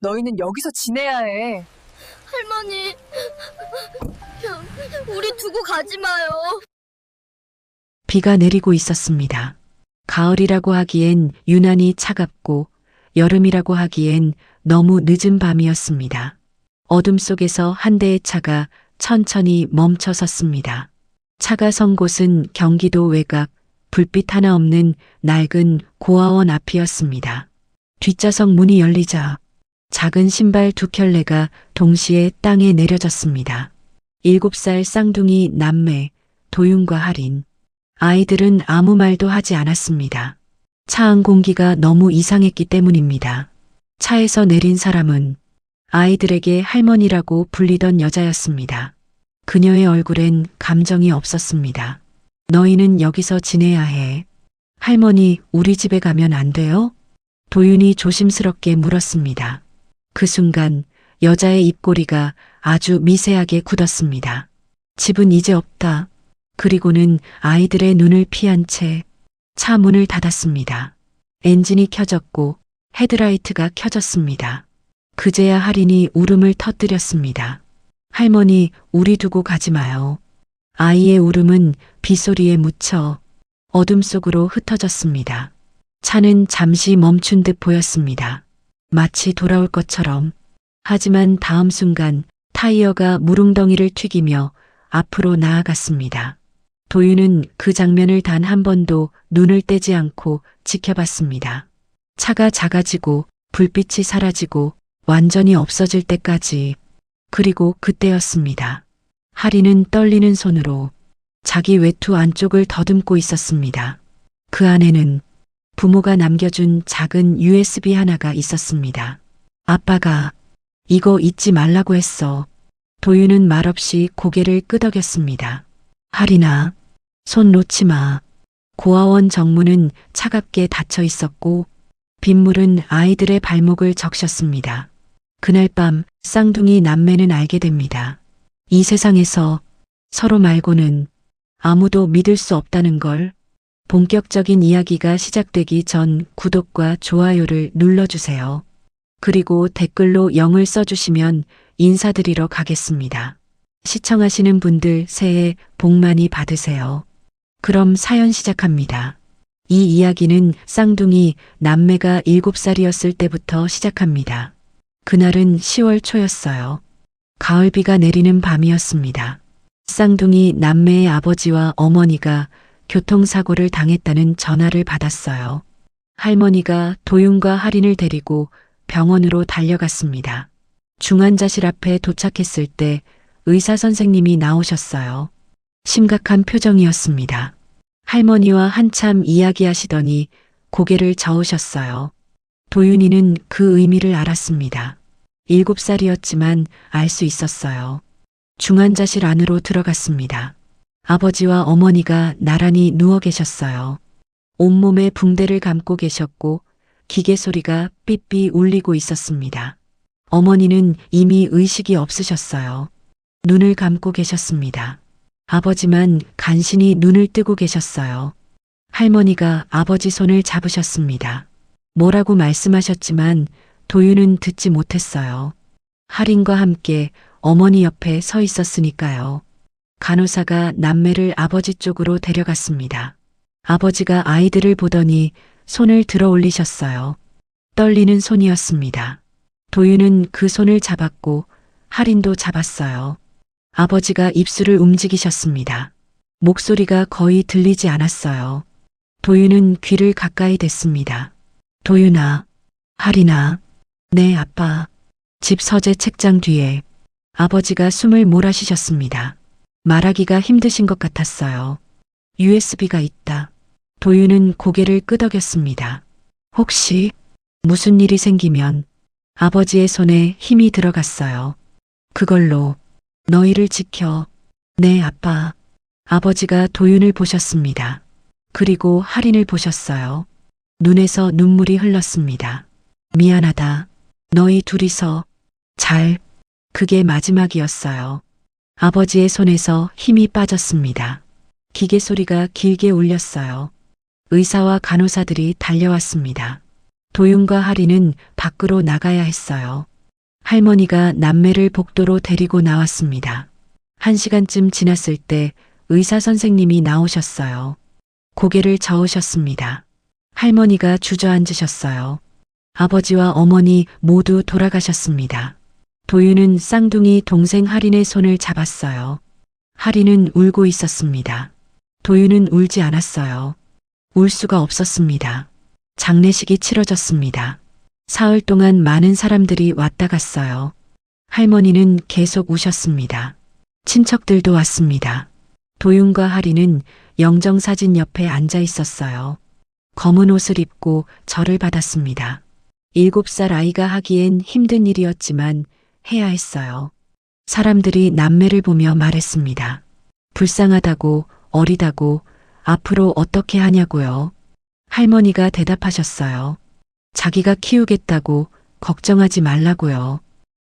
너희는 여기서 지내야 해. 할머니, 우리 두고 가지 마요. 비가 내리고 있었습니다. 가을이라고 하기엔 유난히 차갑고 여름이라고 하기엔 너무 늦은 밤이었습니다. 어둠 속에서 한 대의 차가 천천히 멈춰 섰습니다. 차가 선 곳은 경기도 외곽 불빛 하나 없는 낡은 고아원 앞이었습니다. 뒷좌석 문이 열리자 작은 신발 두 켤레가 동시에 땅에 내려졌습니다. 7살 쌍둥이 남매 도윤과 할인. 아이들은 아무 말도 하지 않았습니다. 차 안 공기가 너무 이상했기 때문입니다. 차에서 내린 사람은 아이들에게 할머니라고 불리던 여자였습니다. 그녀의 얼굴엔 감정이 없었습니다. 너희는 여기서 지내야 해. 할머니, 우리 집에 가면 안 돼요? 도윤이 조심스럽게 물었습니다. 그 순간 여자의 입꼬리가 아주 미세하게 굳었습니다. 집은 이제 없다. 그리고는 아이들의 눈을 피한 채 차 문을 닫았습니다. 엔진이 켜졌고 헤드라이트가 켜졌습니다. 그제야 할인이 울음을 터뜨렸습니다. 할머니, 우리 두고 가지 마요. 아이의 울음은 빗소리에 묻혀 어둠 속으로 흩어졌습니다. 차는 잠시 멈춘 듯 보였습니다. 마치 돌아올 것처럼. 하지만 다음 순간 타이어가 무릉덩이를 튀기며 앞으로 나아갔습니다. 도윤은 그 장면을 단 한 번도 눈을 떼지 않고 지켜봤습니다. 차가 작아지고 불빛이 사라지고 완전히 없어질 때까지. 그리고 그때였습니다. 할인은 떨리는 손으로 자기 외투 안쪽을 더듬고 있었습니다. 그 안에는 부모가 남겨준 작은 USB 하나가 있었습니다. 아빠가 이거 잊지 말라고 했어. 도윤은 말없이 고개를 끄덕였습니다. 할인아, 손 놓지 마. 고아원 정문은 차갑게 닫혀 있었고 빗물은 아이들의 발목을 적셨습니다. 그날 밤 쌍둥이 남매는 알게 됩니다. 이 세상에서 서로 말고는 아무도 믿을 수 없다는 걸. 본격적인 이야기가 시작되기 전 구독과 좋아요를 눌러주세요. 그리고 댓글로 영을 써주시면 인사드리러 가겠습니다. 시청하시는 분들 새해 복 많이 받으세요. 그럼 사연 시작합니다. 이 이야기는 쌍둥이 남매가 7살이었을 때부터 시작합니다. 그날은 10월 초였어요. 가을비가 내리는 밤이었습니다. 쌍둥이 남매의 아버지와 어머니가 교통사고를 당했다는 전화를 받았어요. 할머니가 도윤과 할인을 데리고 병원으로 달려갔습니다. 중환자실 앞에 도착했을 때 의사 선생님이 나오셨어요. 심각한 표정이었습니다. 할머니와 한참 이야기하시더니 고개를 저으셨어요. 도윤이는 그 의미를 알았습니다. 7살이었지만 알 수 있었어요. 중환자실 안으로 들어갔습니다. 아버지와 어머니가 나란히 누워 계셨어요. 온몸에 붕대를 감고 계셨고 기계 소리가 삐삐 울리고 있었습니다. 어머니는 이미 의식이 없으셨어요. 눈을 감고 계셨습니다. 아버지만 간신히 눈을 뜨고 계셨어요. 할머니가 아버지 손을 잡으셨습니다. 뭐라고 말씀하셨지만 도윤은 듣지 못했어요. 할인과 함께 어머니 옆에 서 있었으니까요. 간호사가 남매를 아버지 쪽으로 데려갔습니다. 아버지가 아이들을 보더니 손을 들어 올리셨어요. 떨리는 손이었습니다. 도윤은 그 손을 잡았고 할인도 잡았어요. 아버지가 입술을 움직이셨습니다. 목소리가 거의 들리지 않았어요. 도윤은 귀를 가까이 댔습니다. 도윤아, 할인아, 네 아빠. 집 서재 책장 뒤에 아버지가 숨을 몰아쉬셨습니다. 말하기가 힘드신 것 같았어요. USB가 있다. 도윤은 고개를 끄덕였습니다. 혹시 무슨 일이 생기면 아버지의 손에 힘이 들어갔어요. 그걸로 너희를 지켜. 네, 아빠. 아버지가 도윤을 보셨습니다. 그리고 할인을 보셨어요. 눈에서 눈물이 흘렀습니다. 미안하다. 너희 둘이서 그게 마지막이었어요. 아버지의 손에서 힘이 빠졌습니다. 기계 소리가 길게 울렸어요. 의사와 간호사들이 달려왔습니다. 도윤과 하리는 밖으로 나가야 했어요. 할머니가 남매를 복도로 데리고 나왔습니다. 1시간쯤 지났을 때 의사 선생님이 나오셨어요. 고개를 저으셨습니다. 할머니가 주저앉으셨어요. 아버지와 어머니 모두 돌아가셨습니다. 도윤은 쌍둥이 동생 하린의 손을 잡았어요. 하린은 울고 있었습니다. 도윤은 울지 않았어요. 울 수가 없었습니다. 장례식이 치러졌습니다. 사흘 동안 많은 사람들이 왔다 갔어요. 할머니는 계속 우셨습니다. 친척들도 왔습니다. 도윤과 하린은 영정사진 옆에 앉아 있었어요. 검은 옷을 입고 절을 받았습니다. 7살 아이가 하기엔 힘든 일이었지만 해야 했어요. 사람들이 남매를 보며 말했습니다. 불쌍하다고, 어리다고, 앞으로 어떻게 하냐고요. 할머니가 대답하셨어요. 자기가 키우겠다고 걱정하지 말라고요.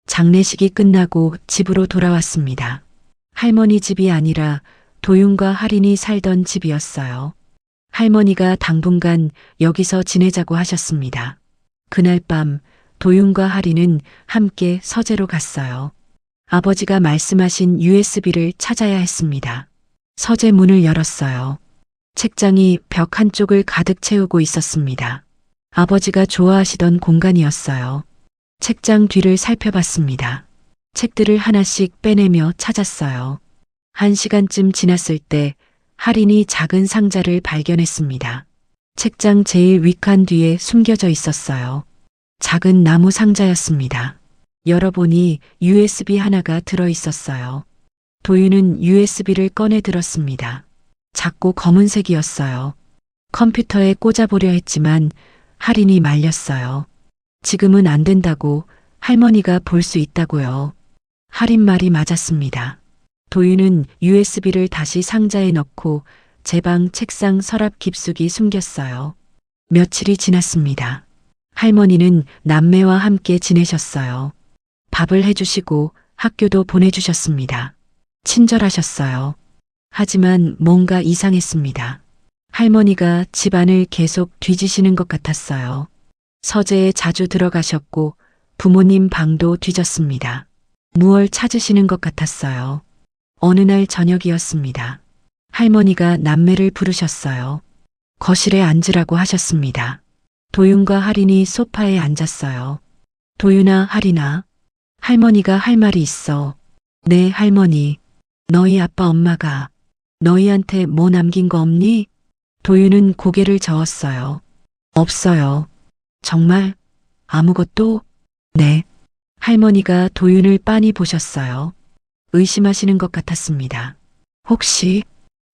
장례식이 끝나고 집으로 돌아왔습니다. 할머니 집이 아니라 도윤과 하린이 살던 집이었어요. 할머니가 당분간 여기서 지내자고 하셨습니다. 그날 밤 도윤과 하린은 함께 서재로 갔어요. 아버지가 말씀하신 USB를 찾아야 했습니다. 서재 문을 열었어요. 책장이 벽 한쪽을 가득 채우고 있었습니다. 아버지가 좋아하시던 공간이었어요. 책장 뒤를 살펴봤습니다. 책들을 하나씩 빼내며 찾았어요. 1시간쯤 지났을 때 하린이 작은 상자를 발견했습니다. 책장 제일 윗칸 뒤에 숨겨져 있었어요. 작은 나무 상자였습니다. 열어보니 USB 하나가 들어 있었어요. 도윤은 USB를 꺼내 들었습니다. 작고 검은색이었어요. 컴퓨터에 꽂아보려 했지만 하린이 말렸어요. 지금은 안 된다고, 할머니가 볼 수 있다고요. 하린 말이 맞았습니다. 도윤은 USB를 다시 상자에 넣고 제 방 책상 서랍 깊숙이 숨겼어요. 며칠이 지났습니다. 할머니는 남매와 함께 지내셨어요. 밥을 해주시고 학교도 보내주셨습니다. 친절하셨어요. 하지만 뭔가 이상했습니다. 할머니가 집안을 계속 뒤지시는 것 같았어요. 서재에 자주 들어가셨고 부모님 방도 뒤졌습니다. 무얼 찾으시는 것 같았어요. 어느 날 저녁이었습니다. 할머니가 남매를 부르셨어요. 거실에 앉으라고 하셨습니다. 도윤과 하린이 소파에 앉았어요. 도윤아, 하린아, 할머니가 할 말이 있어. 네, 할머니. 너희 아빠 엄마가 너희한테 뭐 남긴 거 없니? 도윤은 고개를 저었어요. 없어요. 정말? 아무것도? 네. 할머니가 도윤을 빤히 보셨어요. 의심하시는 것 같았습니다. 혹시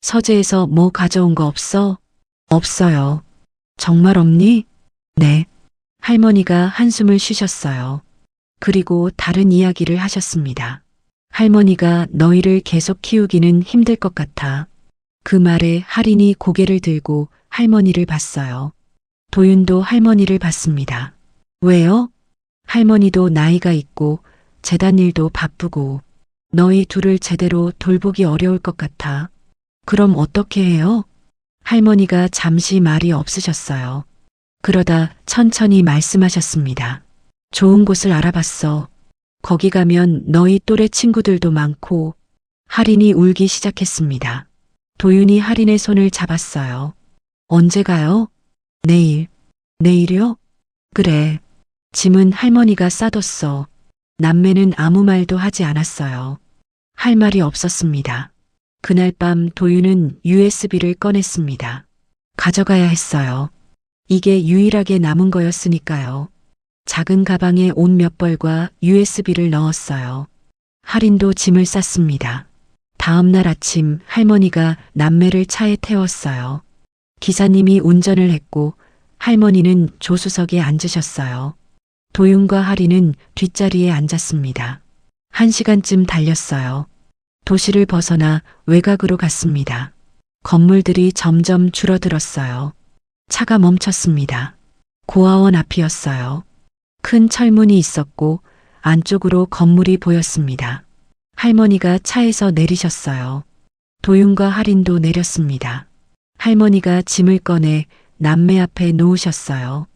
서재에서 뭐 가져온 거 없어? 없어요. 정말 없니? 네. 할머니가 한숨을 쉬셨어요. 그리고 다른 이야기를 하셨습니다. 할머니가 너희를 계속 키우기는 힘들 것 같아. 그 말에 하린이 고개를 들고 할머니를 봤어요. 도윤도 할머니를 봤습니다. 왜요? 할머니도 나이가 있고 재단 일도 바쁘고 너희 둘을 제대로 돌보기 어려울 것 같아. 그럼 어떻게 해요? 할머니가 잠시 말이 없으셨어요. 그러다 천천히 말씀하셨습니다. 좋은 곳을 알아봤어. 거기 가면 너희 또래 친구들도 많고. 하린이 울기 시작했습니다. 도윤이 하린의 손을 잡았어요. 언제 가요? 내일. 내일이요? 그래. 짐은 할머니가 싸뒀어. 남매는 아무 말도 하지 않았어요. 할 말이 없었습니다. 그날 밤 도윤은 USB를 꺼냈습니다. 가져가야 했어요. 이게 유일하게 남은 거였으니까요. 작은 가방에 옷 몇 벌과 USB를 넣었어요. 하린도 짐을 쌌습니다. 다음 날 아침 할머니가 남매를 차에 태웠어요. 기사님이 운전을 했고 할머니는 조수석에 앉으셨어요. 도윤과 하린은 뒷자리에 앉았습니다. 1시간쯤 달렸어요. 도시를 벗어나 외곽으로 갔습니다. 건물들이 점점 줄어들었어요. 차가 멈췄습니다. 고아원 앞이었어요. 큰 철문이 있었고 안쪽으로 건물이 보였습니다. 할머니가 차에서 내리셨어요. 도윤과 하린도 내렸습니다. 할머니가 짐을 꺼내 남매 앞에 놓으셨어요.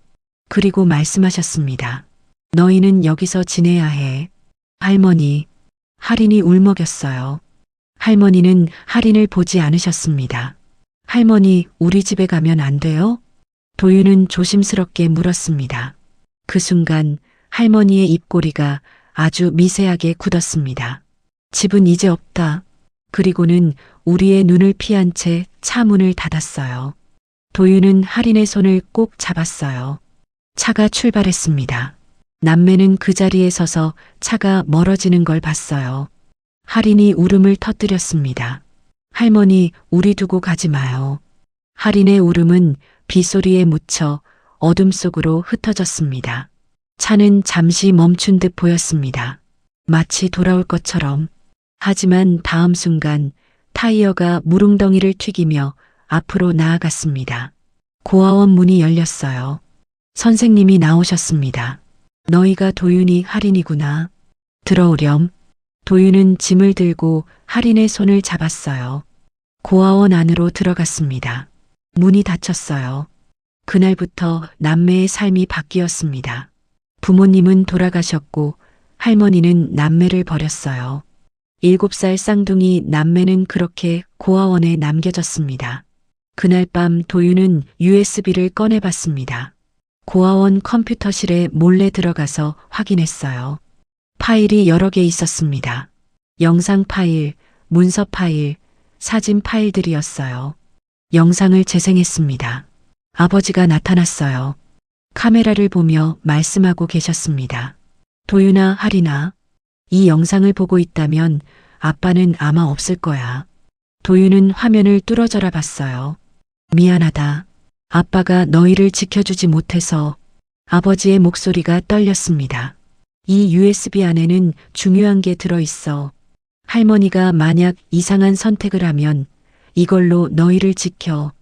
그리고 말씀하셨습니다. 너희는 여기서 지내야 해. 할머니, 할인이 울먹였어요. 할머니는 할인을 보지 않으셨습니다. 할머니, 우리 집에 가면 안 돼요? 도윤은 조심스럽게 물었습니다. 그 순간 할머니의 입꼬리가 아주 미세하게 굳었습니다. 집은 이제 없다. 그리고는 우리의 눈을 피한 채 차 문을 닫았어요. 도윤은 할인의 손을 꼭 잡았어요. 차가 출발했습니다. 남매는 그 자리에 서서 차가 멀어지는 걸 봤어요. 할인이 울음을 터뜨렸습니다. 할머니, 우리 두고 가지 마요. 할인의 울음은 빗소리에 묻혀 어둠 속으로 흩어졌습니다. 차는 잠시 멈춘 듯 보였습니다. 마치 돌아올 것처럼. 하지만 다음 순간 타이어가 무릉덩이를 튀기며 앞으로 나아갔습니다. 고아원 문이 열렸어요. 선생님이 나오셨습니다. 너희가 도윤이 할인이구나. 들어오렴. 도윤은 짐을 들고 할인의 손을 잡았어요. 고아원 안으로 들어갔습니다. 문이 닫혔어요. 그날부터 남매의 삶이 바뀌었습니다. 부모님은 돌아가셨고 할머니는 남매를 버렸어요. 7살 쌍둥이 남매는 그렇게 고아원에 남겨졌습니다. 그날 밤 도윤은 USB를 꺼내봤습니다. 고아원 컴퓨터실에 몰래 들어가서 확인했어요. 파일이 여러 개 있었습니다. 영상 파일, 문서 파일, 사진 파일들이었어요. 영상을 재생했습니다. 아버지가 나타났어요. 카메라를 보며 말씀하고 계셨습니다. 도윤아, 할인아, 이 영상을 보고 있다면 아빠는 아마 없을 거야. 도윤은 화면을 뚫어져라 봤어요. 미안하다. 아빠가 너희를 지켜주지 못해서. 아버지의 목소리가 떨렸습니다. 이 USB 안에는 중요한 게 들어있어. 할머니가 만약 이상한 선택을 하면 이걸로 너희를 지켜.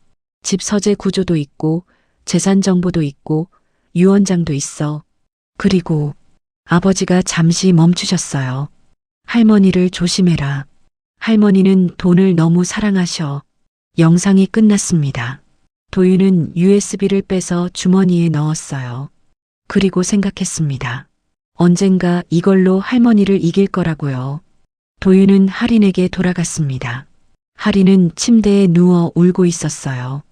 집 서재 구조도 있고 재산 정보도 있고 유언장도 있어. 그리고 아버지가 잠시 멈추셨어요. 할머니를 조심해라. 할머니는 돈을 너무 사랑하셔. 영상이 끝났습니다. 도윤은 USB를 빼서 주머니에 넣었어요. 그리고 생각했습니다. 언젠가 이걸로 할머니를 이길 거라고요. 도윤은 할인에게 돌아갔습니다. 할인은 침대에 누워 울고 있었어요.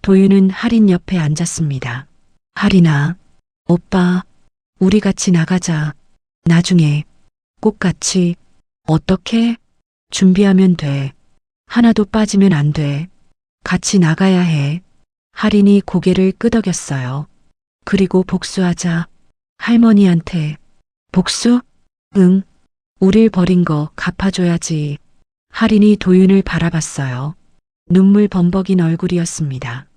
도윤은 할인 옆에 앉았습니다. 할인아, 오빠, 우리 같이 나가자. 나중에 꼭 같이. 어떻게? 준비하면 돼. 하나도 빠지면 안 돼. 같이 나가야 해. 할인이 고개를 끄덕였어요. 그리고 복수하자. 할머니한테. 복수? 응. 우릴 버린 거 갚아줘야지. 할인이 도윤을 바라봤어요. 눈물 범벅인 얼굴이었습니다.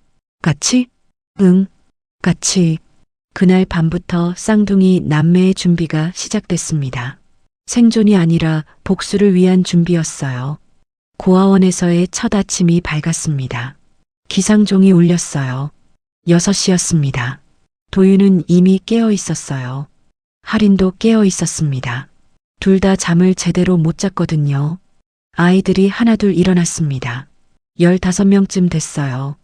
같이? 응. 같이. 그날 밤부터 쌍둥이 남매의 준비가 시작됐습니다. 생존이 아니라 복수를 위한 준비였어요. 고아원에서의 첫 아침이 밝았습니다. 기상종이 울렸어요. 6시였습니다. 도윤은 이미 깨어 있었어요. 할인도 깨어 있었습니다. 둘 다 잠을 제대로 못 잤거든요. 아이들이 하나둘 일어났습니다. 15명쯤 됐어요.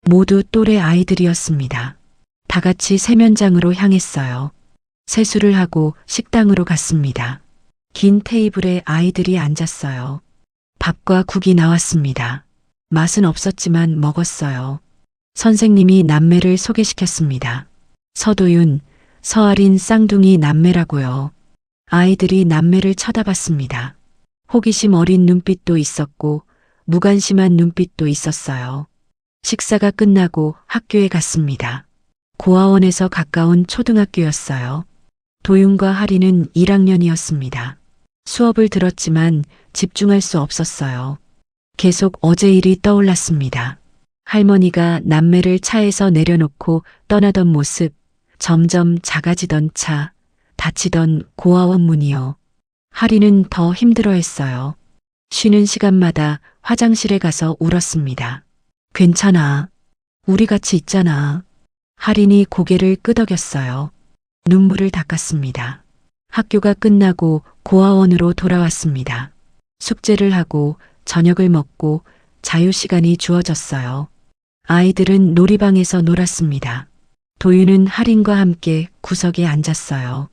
모두 또래 아이들이었습니다. 다 같이 세면장으로 향했어요. 세수를 하고 식당으로 갔습니다. 긴 테이블에 아이들이 앉았어요. 밥과 국이 나왔습니다. 맛은 없었지만 먹었어요. 선생님이 남매를 소개시켰습니다. 서도윤, 서아린 쌍둥이 남매라고요. 아이들이 남매를 쳐다봤습니다. 호기심 어린 눈빛도 있었고 무관심한 눈빛도 있었어요. 식사가 끝나고 학교에 갔습니다. 고아원에서 가까운 초등학교였어요. 도윤과 할인은 1학년이었습니다. 수업을 들었지만 집중할 수 없었어요. 계속 어제 일이 떠올랐습니다. 할머니가 남매를 차에서 내려놓고 떠나던 모습, 점점 작아지던 차, 닫히던 고아원 문이요. 할인은 더 힘들어했어요. 쉬는 시간마다 화장실에 가서 울었습니다. 괜찮아. 우리 같이 있잖아. 할인이 고개를 끄덕였어요. 눈물을 닦았습니다. 학교가 끝나고 고아원으로 돌아왔습니다. 숙제를 하고 저녁을 먹고 자유시간이 주어졌어요. 아이들은 놀이방에서 놀았습니다. 도윤은 할인과 함께 구석에 앉았어요.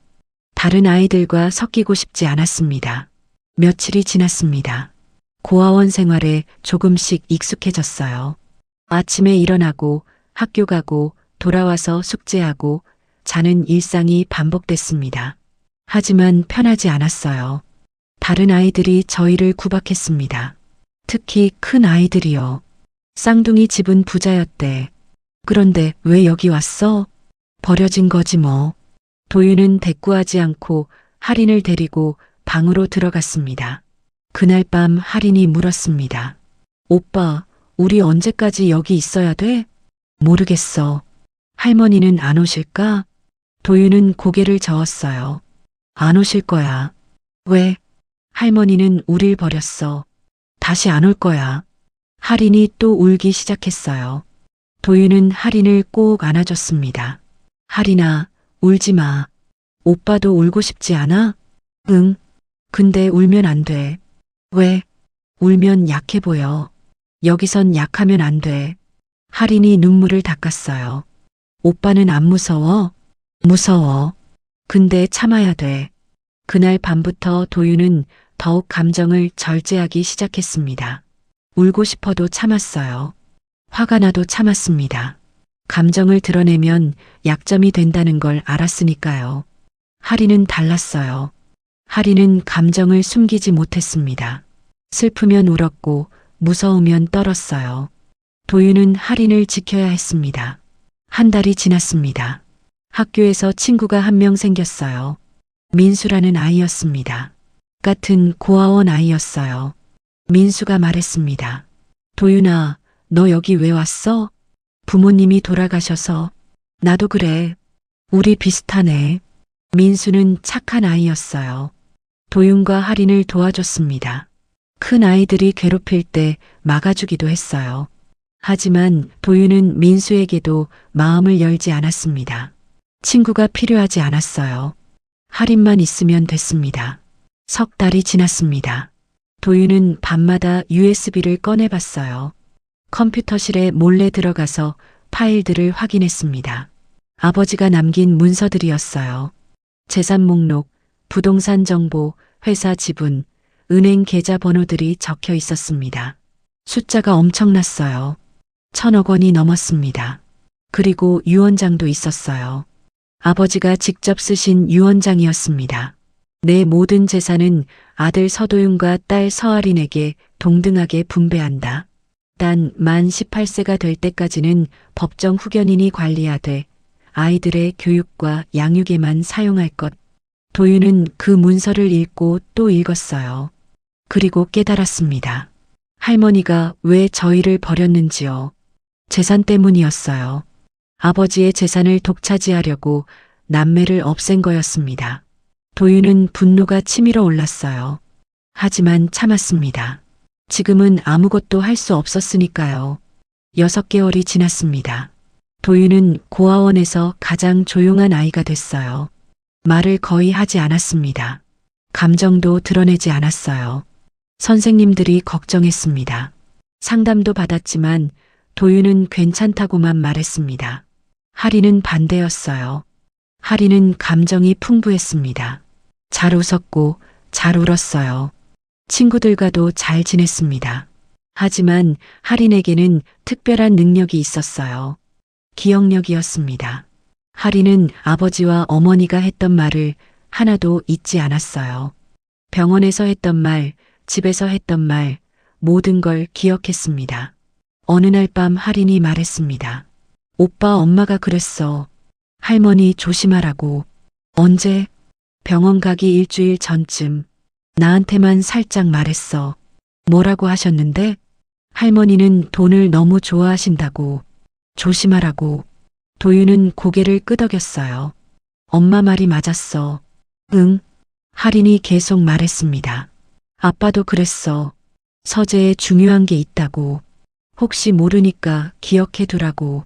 다른 아이들과 섞이고 싶지 않았습니다. 며칠이 지났습니다. 고아원 생활에 조금씩 익숙해졌어요. 아침에 일어나고 학교 가고 돌아와서 숙제하고 자는 일상이 반복됐습니다. 하지만 편하지 않았어요. 다른 아이들이 저희를 구박했습니다. 특히 큰 아이들이요. 쌍둥이 집은 부자였대. 그런데 왜 여기 왔어? 버려진 거지 뭐. 도윤은 대꾸하지 않고 할인을 데리고 방으로 들어갔습니다. 그날 밤 할인이 물었습니다. 오빠, 우리 언제까지 여기 있어야 돼? 모르겠어. 할머니는 안 오실까? 도윤은 고개를 저었어요. 안 오실 거야. 왜? 할머니는 우릴 버렸어. 다시 안 올 거야. 할인이 또 울기 시작했어요. 도윤은 할인을 꼭 안아줬습니다. 할인아, 울지 마. 오빠도 울고 싶지 않아? 응. 근데 울면 안 돼. 왜? 울면 약해 보여. 여기선 약하면 안 돼. 할인이 눈물을 닦았어요. 오빠는 안 무서워? 무서워. 근데 참아야 돼. 그날 밤부터 도윤은 더욱 감정을 절제하기 시작했습니다. 울고 싶어도 참았어요. 화가 나도 참았습니다. 감정을 드러내면 약점이 된다는 걸 알았으니까요. 할인은 달랐어요. 할인은 감정을 숨기지 못했습니다. 슬프면 울었고 무서우면 떨었어요. 도윤은 할인을 지켜야 했습니다. 한 달이 지났습니다. 학교에서 친구가 한 명 생겼어요. 민수라는 아이였습니다. 같은 고아원 아이였어요. 민수가 말했습니다. 도윤아, 너 여기 왜 왔어? 부모님이 돌아가셔서. 나도 그래. 우리 비슷하네. 민수는 착한 아이였어요. 도윤과 할인을 도와줬습니다. 큰 아이들이 괴롭힐 때 막아주기도 했어요. 하지만 도윤은 민수에게도 마음을 열지 않았습니다. 친구가 필요하지 않았어요. 할인만 있으면 됐습니다. 석 달이 지났습니다. 도윤은 밤마다 USB를 꺼내봤어요. 컴퓨터실에 몰래 들어가서 파일들을 확인했습니다. 아버지가 남긴 문서들이었어요. 재산 목록, 부동산 정보, 회사 지분, 은행 계좌 번호들이 적혀 있었습니다. 숫자가 엄청났어요. 1,000억 원이 넘었습니다. 그리고 유언장도 있었어요. 아버지가 직접 쓰신 유언장이었습니다. 내 모든 재산은 아들 서도윤과 딸 서아린에게 동등하게 분배한다. 단 만 18세가 될 때까지는 법정 후견인이 관리하되 아이들의 교육과 양육에만 사용할 것. 도윤은 그 문서를 읽고 또 읽었어요. 그리고 깨달았습니다. 할머니가 왜 저희를 버렸는지요. 재산 때문이었어요. 아버지의 재산을 독차지하려고 남매를 없앤 거였습니다. 도윤은 분노가 치밀어 올랐어요. 하지만 참았습니다. 지금은 아무것도 할 수 없었으니까요. 6개월이 지났습니다. 도윤은 고아원에서 가장 조용한 아이가 됐어요. 말을 거의 하지 않았습니다. 감정도 드러내지 않았어요. 선생님들이 걱정했습니다. 상담도 받았지만 도윤은 괜찮다고만 말했습니다. 할인은 반대였어요. 할인은 감정이 풍부했습니다. 잘 웃었고 잘 울었어요. 친구들과도 잘 지냈습니다. 하지만 할인에게는 특별한 능력이 있었어요. 기억력이었습니다. 할인은 아버지와 어머니가 했던 말을 하나도 잊지 않았어요. 병원에서 했던 말, 집에서 했던 말, 모든 걸 기억했습니다. 어느 날 밤 할인이 말했습니다. 오빠 엄마가 그랬어. 할머니 조심하라고. 언제? 병원 가기 일주일 전쯤. 나한테만 살짝 말했어. 뭐라고 하셨는데? 할머니는 돈을 너무 좋아하신다고. 조심하라고. 도윤은 고개를 끄덕였어요. 엄마 말이 맞았어. 응. 할인이 계속 말했습니다. 아빠도 그랬어. 서재에 중요한 게 있다고. 혹시 모르니까 기억해 두라고.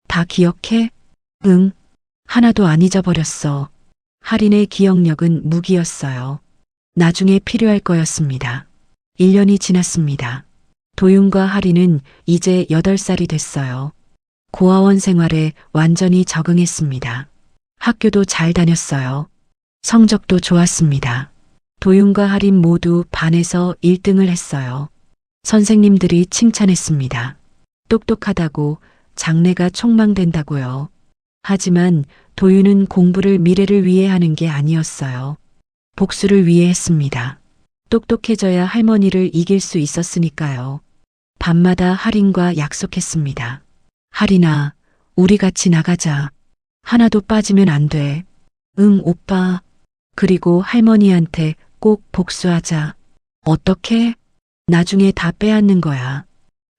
다 기억해? 응. 하나도 안 잊어버렸어. 할인의 기억력은 무기였어요. 나중에 필요할 거였습니다. 1년이 지났습니다. 도윤과 할인은 이제 8살이 됐어요. 고아원 생활에 완전히 적응했습니다. 학교도 잘 다녔어요. 성적도 좋았습니다. 도윤과 하린 모두 반에서 1등을 했어요. 선생님들이 칭찬했습니다. 똑똑하다고, 장래가 촉망된다고요. 하지만 도윤은 공부를 미래를 위해 하는 게 아니었어요. 복수를 위해 했습니다. 똑똑해져야 할머니를 이길 수 있었으니까요. 밤마다 하린과 약속했습니다. 하린아, 우리 같이 나가자. 하나도 빠지면 안 돼. 응, 오빠. 그리고 할머니한테 꼭 복수하자. 어떻게? 나중에 다 빼앗는 거야.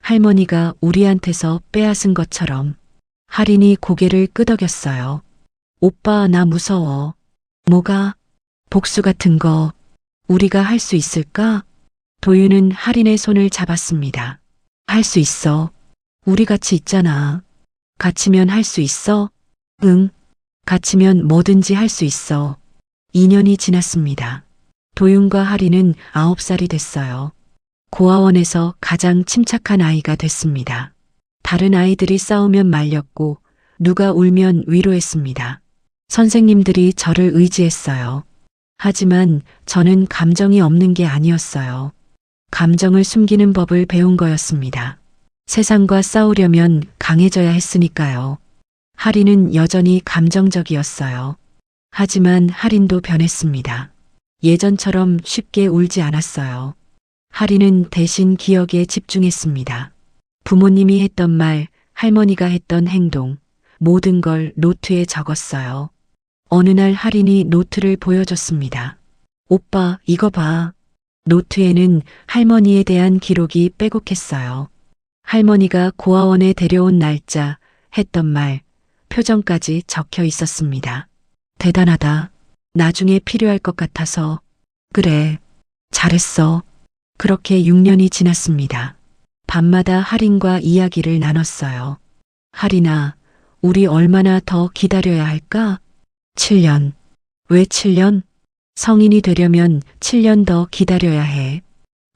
할머니가 우리한테서 빼앗은 것처럼. 하린이 고개를 끄덕였어요. 오빠, 나 무서워. 뭐가? 복수 같은 거. 우리가 할 수 있을까? 도윤은 하린의 손을 잡았습니다. 할 수 있어. 우리 같이 있잖아. 갇히면 할 수 있어? 응. 갇히면 뭐든지 할 수 있어. 2년이 지났습니다. 도윤과 하린은 9살이 됐어요. 고아원에서 가장 침착한 아이가 됐습니다. 다른 아이들이 싸우면 말렸고 누가 울면 위로했습니다. 선생님들이 저를 의지했어요. 하지만 저는 감정이 없는 게 아니었어요. 감정을 숨기는 법을 배운 거였습니다. 세상과 싸우려면 강해져야 했으니까요. 하린은 여전히 감정적이었어요. 하지만 하린도 변했습니다. 예전처럼 쉽게 울지 않았어요. 하린은 대신 기억에 집중했습니다. 부모님이 했던 말, 할머니가 했던 행동, 모든 걸 노트에 적었어요. 어느 날 하린이 노트를 보여줬습니다. 오빠, 이거 봐. 노트에는 할머니에 대한 기록이 빼곡했어요. 할머니가 고아원에 데려온 날짜, 했던 말, 표정까지 적혀 있었습니다. 대단하다. 나중에 필요할 것 같아서. 그래, 잘했어. 그렇게 6년이 지났습니다. 밤마다 하린과 이야기를 나눴어요. 하린아, 우리 얼마나 더 기다려야 할까? 7년. 왜 7년? 성인이 되려면 7년 더 기다려야 해.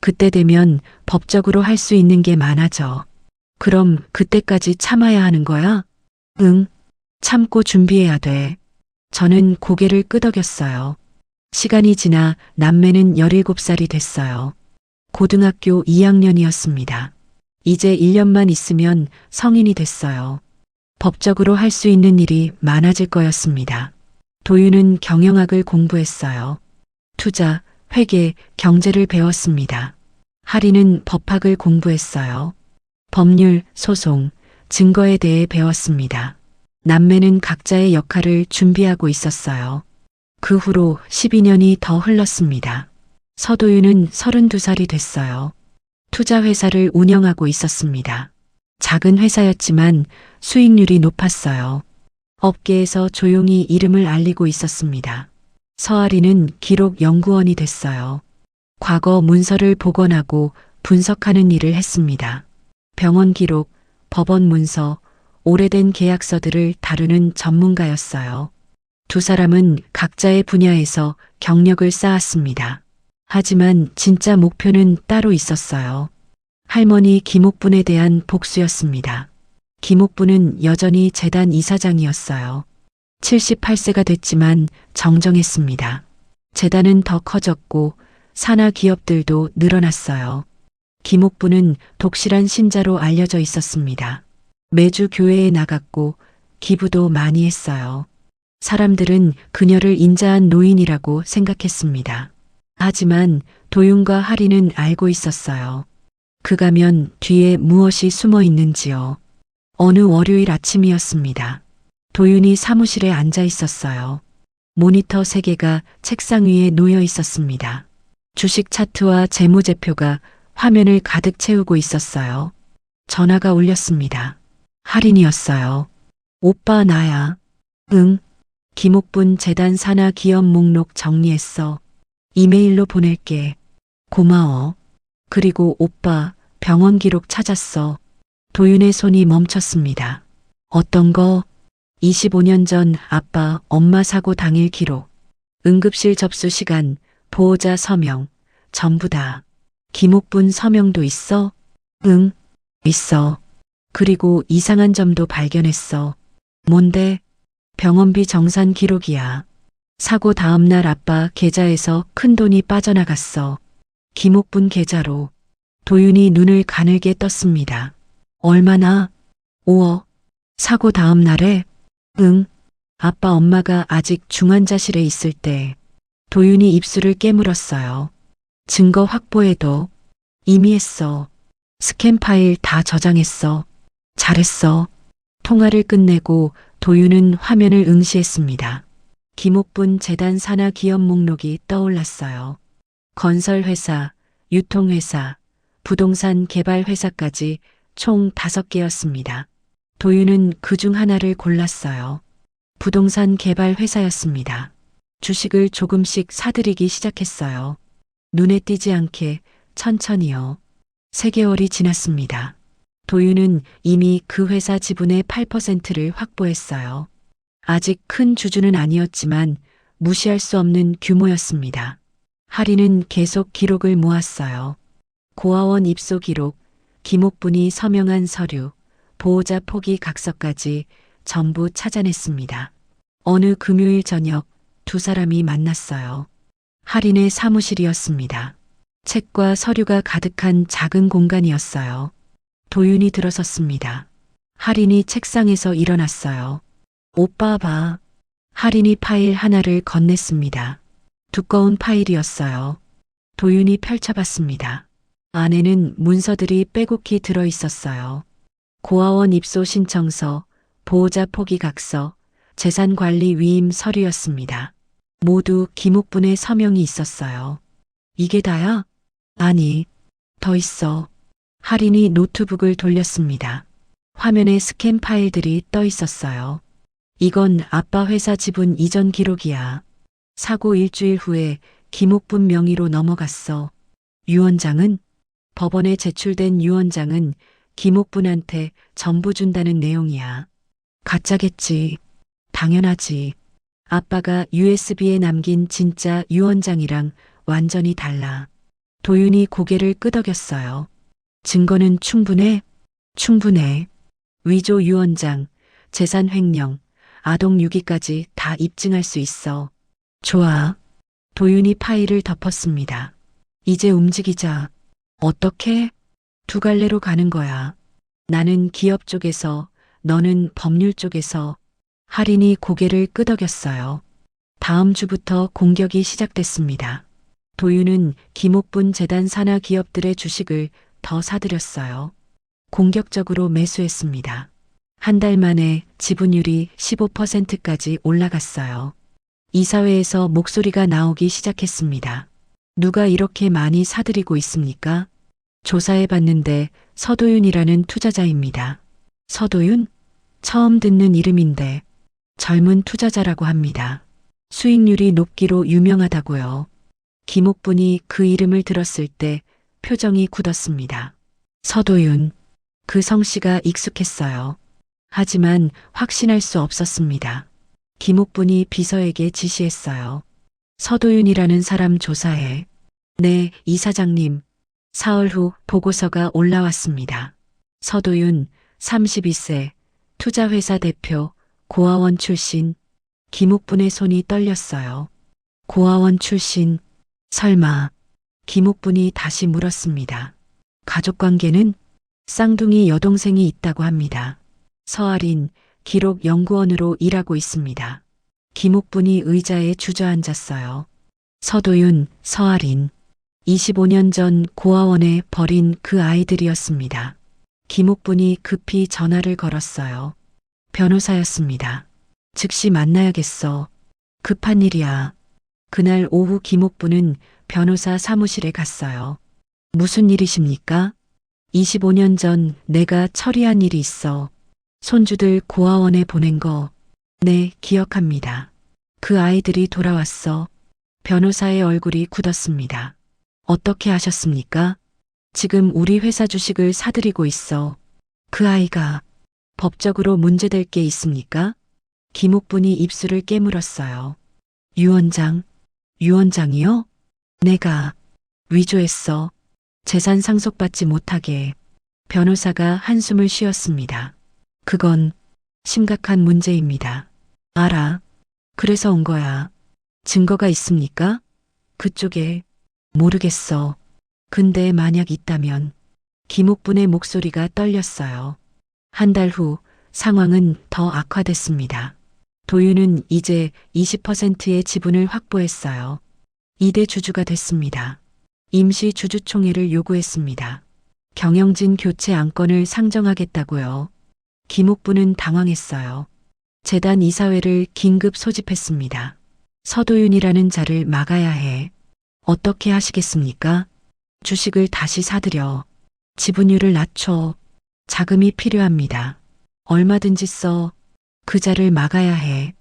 그때 되면 법적으로 할 수 있는 게 많아져. 그럼 그때까지 참아야 하는 거야? 응. 참고 준비해야 돼. 저는 고개를 끄덕였어요. 시간이 지나 남매는 17살이 됐어요. 고등학교 2학년이었습니다. 이제 1년만 있으면 성인이 됐어요. 법적으로 할 수 있는 일이 많아질 거였습니다. 도윤은 경영학을 공부했어요. 투자, 회계, 경제를 배웠습니다. 하린은 법학을 공부했어요. 법률, 소송, 증거에 대해 배웠습니다. 남매는 각자의 역할을 준비하고 있었어요. 그 후로 12년이 더 흘렀습니다. 서도윤은 32살이 됐어요. 투자회사를 운영하고 있었습니다. 작은 회사였지만 수익률이 높았어요. 업계에서 조용히 이름을 알리고 있었습니다. 서아리는 기록 연구원이 됐어요. 과거 문서를 복원하고 분석하는 일을 했습니다. 병원 기록, 법원 문서, 오래된 계약서들을 다루는 전문가였어요. 두 사람은 각자의 분야에서 경력을 쌓았습니다. 하지만 진짜 목표는 따로 있었어요. 할머니 김옥분에 대한 복수였습니다. 김옥분은 여전히 재단 이사장이었어요. 78세가 됐지만 정정했습니다. 재단은 더 커졌고 산하 기업들도 늘어났어요. 김옥분은 독실한 신자로 알려져 있었습니다. 매주 교회에 나갔고 기부도 많이 했어요. 사람들은 그녀를 인자한 노인이라고 생각했습니다. 하지만 도윤과 하린은 알고 있었어요. 그 가면 뒤에 무엇이 숨어 있는지요. 어느 월요일 아침이었습니다. 도윤이 사무실에 앉아 있었어요. 모니터 3개가 책상 위에 놓여 있었습니다. 주식 차트와 재무제표가 화면을 가득 채우고 있었어요. 전화가 울렸습니다. 하린이었어요. 오빠, 나야. 응. 김옥분 재단 산하 기업 목록 정리했어. 이메일로 보낼게. 고마워. 그리고 오빠, 병원 기록 찾았어. 도윤의 손이 멈췄습니다. 어떤 거? 25년 전 아빠, 엄마 사고 당일 기록. 응급실 접수 시간, 보호자 서명, 전부 다. 김옥분 서명도 있어? 응, 있어. 그리고 이상한 점도 발견했어. 뭔데? 병원비 정산 기록이야. 사고 다음 날 아빠 계좌에서 큰 돈이 빠져나갔어. 김옥분 계좌로. 도윤이 눈을 가늘게 떴습니다. 얼마나? 5억. 사고 다음 날에? 응. 아빠 엄마가 아직 중환자실에 있을 때. 도윤이 입술을 깨물었어요. 증거 확보해도. 이미 했어. 스캔 파일 다 저장했어. 잘했어. 통화를 끝내고 도윤은 화면을 응시했습니다. 김옥분 재단 산하 기업 목록이 떠올랐어요. 건설회사, 유통회사, 부동산 개발회사까지 총 5개였습니다. 도윤은 그중 하나를 골랐어요. 부동산 개발회사였습니다. 주식을 조금씩 사들이기 시작했어요. 눈에 띄지 않게 천천히요. 3개월이 지났습니다. 도윤은 이미 그 회사 지분의 8%를 확보했어요. 아직 큰 주주는 아니었지만 무시할 수 없는 규모였습니다. 하리는 계속 기록을 모았어요. 고아원 입소 기록, 김옥분이 서명한 서류, 보호자 포기 각서까지 전부 찾아냈습니다. 어느 금요일 저녁 2사람이 만났어요. 하린의 사무실이었습니다. 책과 서류가 가득한 작은 공간이었어요. 도윤이 들어섰습니다. 하린이 책상에서 일어났어요. 오빠 봐. 하린이 파일 하나를 건넸습니다. 두꺼운 파일이었어요. 도윤이 펼쳐봤습니다. 안에는 문서들이 빼곡히 들어 있었어요. 고아원 입소 신청서, 보호자 포기 각서, 재산관리 위임 서류였습니다. 모두 김옥분의 서명이 있었어요. 이게 다야? 아니, 더 있어. 하린이 노트북을 돌렸습니다. 화면에 스캔 파일들이 떠 있었어요. 이건 아빠 회사 지분 이전 기록이야. 사고 일주일 후에 김옥분 명의로 넘어갔어. 유언장은? 법원에 제출된 유언장은 김옥분한테 전부 준다는 내용이야. 가짜겠지. 당연하지. 아빠가 USB에 남긴 진짜 유언장이랑 완전히 달라. 도윤이 고개를 끄덕였어요. 증거는 충분해? 충분해. 위조 유언장, 재산 횡령, 아동 유기까지 다 입증할 수 있어. 좋아. 도윤이 파일을 덮었습니다. 이제 움직이자. 어떻게? 2갈래로 가는 거야. 나는 기업 쪽에서, 너는 법률 쪽에서. 하린이 고개를 끄덕였어요. 다음 주부터 공격이 시작됐습니다. 도윤은 김옥분 재단 산하 기업들의 주식을 더 사들였어요. 공격적으로 매수했습니다. 한 달 만에 지분율이 15%까지 올라갔어요. 이사회에서 목소리가 나오기 시작했습니다. 누가 이렇게 많이 사들이고 있습니까? 조사해봤는데 서도윤이라는 투자자입니다. 서도윤? 처음 듣는 이름인데 젊은 투자자라고 합니다. 수익률이 높기로 유명하다고요. 김옥분이 그 이름을 들었을 때 표정이 굳었습니다. 서도윤. 그 성씨가 익숙했어요. 하지만 확신할 수 없었습니다. 김옥분이 비서에게 지시했어요. 서도윤이라는 사람 조사해. 네, 이사장님. 사흘 후 보고서가 올라왔습니다. 서도윤, 32세, 투자회사 대표, 고아원 출신. 김옥분의 손이 떨렸어요. 고아원 출신. 설마. 김옥분이 다시 물었습니다. 가족관계는? 쌍둥이 여동생이 있다고 합니다. 서아린, 기록연구원으로 일하고 있습니다. 김옥분이 의자에 주저앉았어요. 서도윤, 서아린. 25년 전 고아원에 버린 그 아이들이었습니다. 김옥분이 급히 전화를 걸었어요. 변호사였습니다. 즉시 만나야겠어. 급한 일이야. 그날 오후 김옥분은 변호사 사무실에 갔어요. 무슨 일이십니까? 25년 전 내가 처리한 일이 있어. 손주들 고아원에 보낸 거. 네, 기억합니다. 그 아이들이 돌아왔어. 변호사의 얼굴이 굳었습니다. 어떻게 하셨습니까? 지금 우리 회사 주식을 사들이고 있어. 그 아이가 법적으로 문제될 게 있습니까? 김옥분이 입술을 깨물었어요. 유언장, 유언장이요? 내가 위조했어. 재산 상속받지 못하게. 변호사가 한숨을 쉬었습니다. 그건 심각한 문제입니다. 알아. 그래서 온 거야. 증거가 있습니까? 그쪽에. 모르겠어. 근데 만약 있다면. 김옥분의 목소리가 떨렸어요. 한 달 후 상황은 더 악화됐습니다. 도윤은 이제 20%의 지분을 확보했어요. 2대 주주가 됐습니다. 임시 주주총회를 요구했습니다. 경영진 교체 안건을 상정하겠다고요. 김옥부는 당황했어요. 재단 이사회를 긴급 소집했습니다. 서도윤이라는 자를 막아야 해. 어떻게 하시겠습니까? 주식을 다시 사들여. 지분율을 낮춰. 자금이 필요합니다. 얼마든지 써. 그 자를 막아야 해.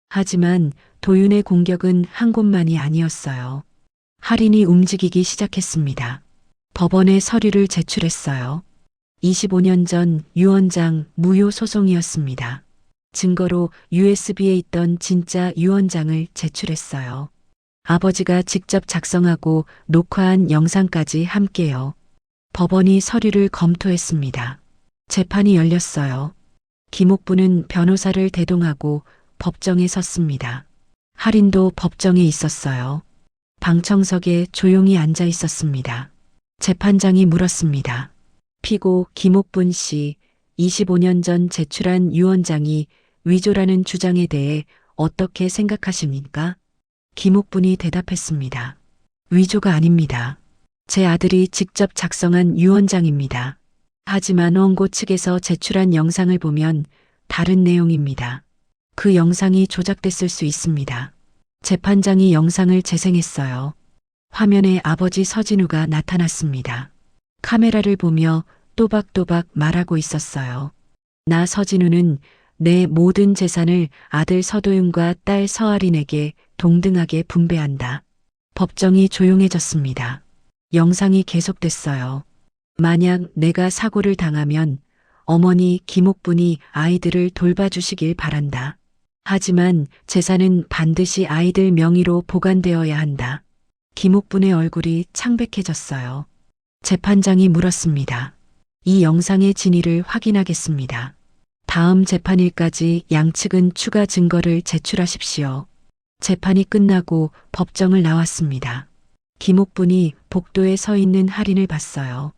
하지만 도윤의 공격은 한 곳만이 아니었어요. 할인이 움직이기 시작했습니다. 법원에 서류를 제출했어요. 25년 전 유원장 무효 소송이었습니다. 증거로 USB에 있던 진짜 유원장을 제출했어요. 아버지가 직접 작성하고 녹화한 영상까지 함께요. 법원이 서류를 검토했습니다. 재판이 열렸어요. 김옥부는 변호사를 대동하고 법정에 섰습니다. 할인도 법정에 있었어요. 방청석에 조용히 앉아 있었습니다. 재판장이 물었습니다. 피고 김옥분 씨, 25년 전 제출한 유언장이 위조라는 주장에 대해 어떻게 생각하십니까? 김옥분이 대답했습니다. 위조가 아닙니다. 제 아들이 직접 작성한 유언장입니다. 하지만 원고 측에서 제출한 영상을 보면 다른 내용입니다. 그 영상이 조작됐을 수 있습니다. 재판장이 영상을 재생했어요. 화면에 아버지 서진우가 나타났습니다. 카메라를 보며 또박또박 말하고 있었어요. 나 서진우는 내 모든 재산을 아들 서도윤과 딸 서아린에게 동등하게 분배한다. 법정이 조용해졌습니다. 영상이 계속됐어요. 만약 내가 사고를 당하면 어머니 김옥분이 아이들을 돌봐주시길 바란다. 하지만 재산은 반드시 아이들 명의로 보관되어야 한다. 김옥분의 얼굴이 창백해졌어요. 재판장이 물었습니다. 이 영상의 진위를 확인하겠습니다. 다음 재판일까지 양측은 추가 증거를 제출하십시오. 재판이 끝나고 법정을 나왔습니다. 김옥분이 복도에 서 있는 할인을 봤어요.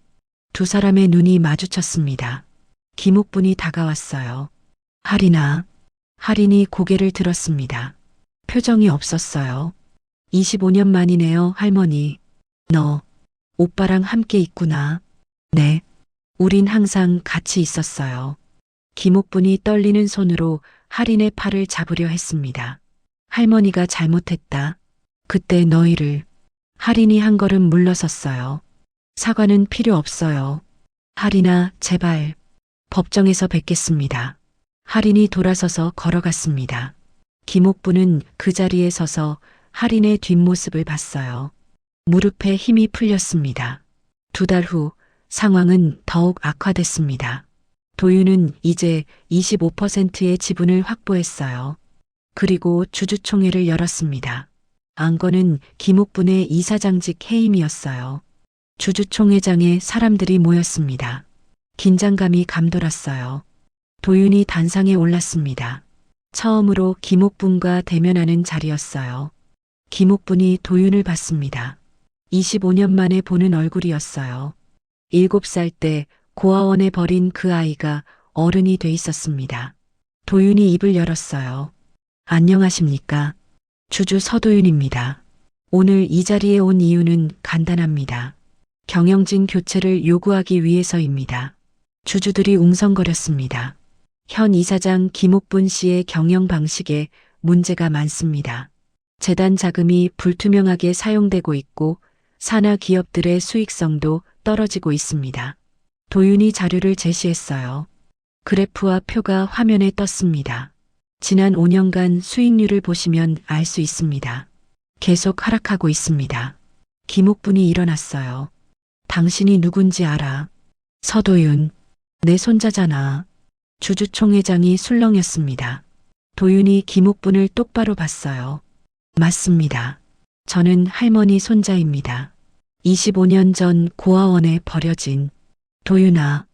두 사람의 눈이 마주쳤습니다. 김옥분이 다가왔어요. 할인아. 할인이 고개를 들었습니다. 표정이 없었어요. 25년 만이네요, 할머니. 너, 오빠랑 함께 있구나. 네. 우린 항상 같이 있었어요. 김옥분이 떨리는 손으로 할인의 팔을 잡으려 했습니다. 할머니가 잘못했다. 그때 너희를. 할인이 한 걸음 물러섰어요. 사과는 필요 없어요. 할인아, 제발. 법정에서 뵙겠습니다. 할인이 돌아서서 걸어갔습니다. 김옥부는 그 자리에 서서 할인의 뒷모습을 봤어요. 무릎에 힘이 풀렸습니다. 2달 후 상황은 더욱 악화됐습니다. 도윤은 이제 25%의 지분을 확보했어요. 그리고 주주총회를 열었습니다. 안건은 김옥분의 이사장직 해임이었어요. 주주총회장에 사람들이 모였습니다. 긴장감이 감돌았어요. 도윤이 단상에 올랐습니다. 처음으로 김옥분과 대면하는 자리였어요. 김옥분이 도윤을 봤습니다. 25년 만에 보는 얼굴이었어요. 7살 때 고아원에 버린 그 아이가 어른이 돼 있었습니다. 도윤이 입을 열었어요. 안녕하십니까? 주주 서도윤입니다. 오늘 이 자리에 온 이유는 간단합니다. 경영진 교체를 요구하기 위해서입니다. 주주들이 웅성거렸습니다. 현 이사장 김옥분 씨의 경영 방식에 문제가 많습니다. 재단 자금이 불투명하게 사용되고 있고 산하 기업들의 수익성도 떨어지고 있습니다. 도윤이 자료를 제시했어요. 그래프와 표가 화면에 떴습니다. 지난 5년간 수익률을 보시면 알 수 있습니다. 계속 하락하고 있습니다. 김옥분이 일어났어요. 당신이 누군지 알아? 서도윤. 내 손자잖아. 주주총회장이 술렁였습니다. 도윤이 김옥분을 똑바로 봤어요. 맞습니다. 저는 할머니 손자입니다. 25년 전 고아원에 버려진. 도윤아,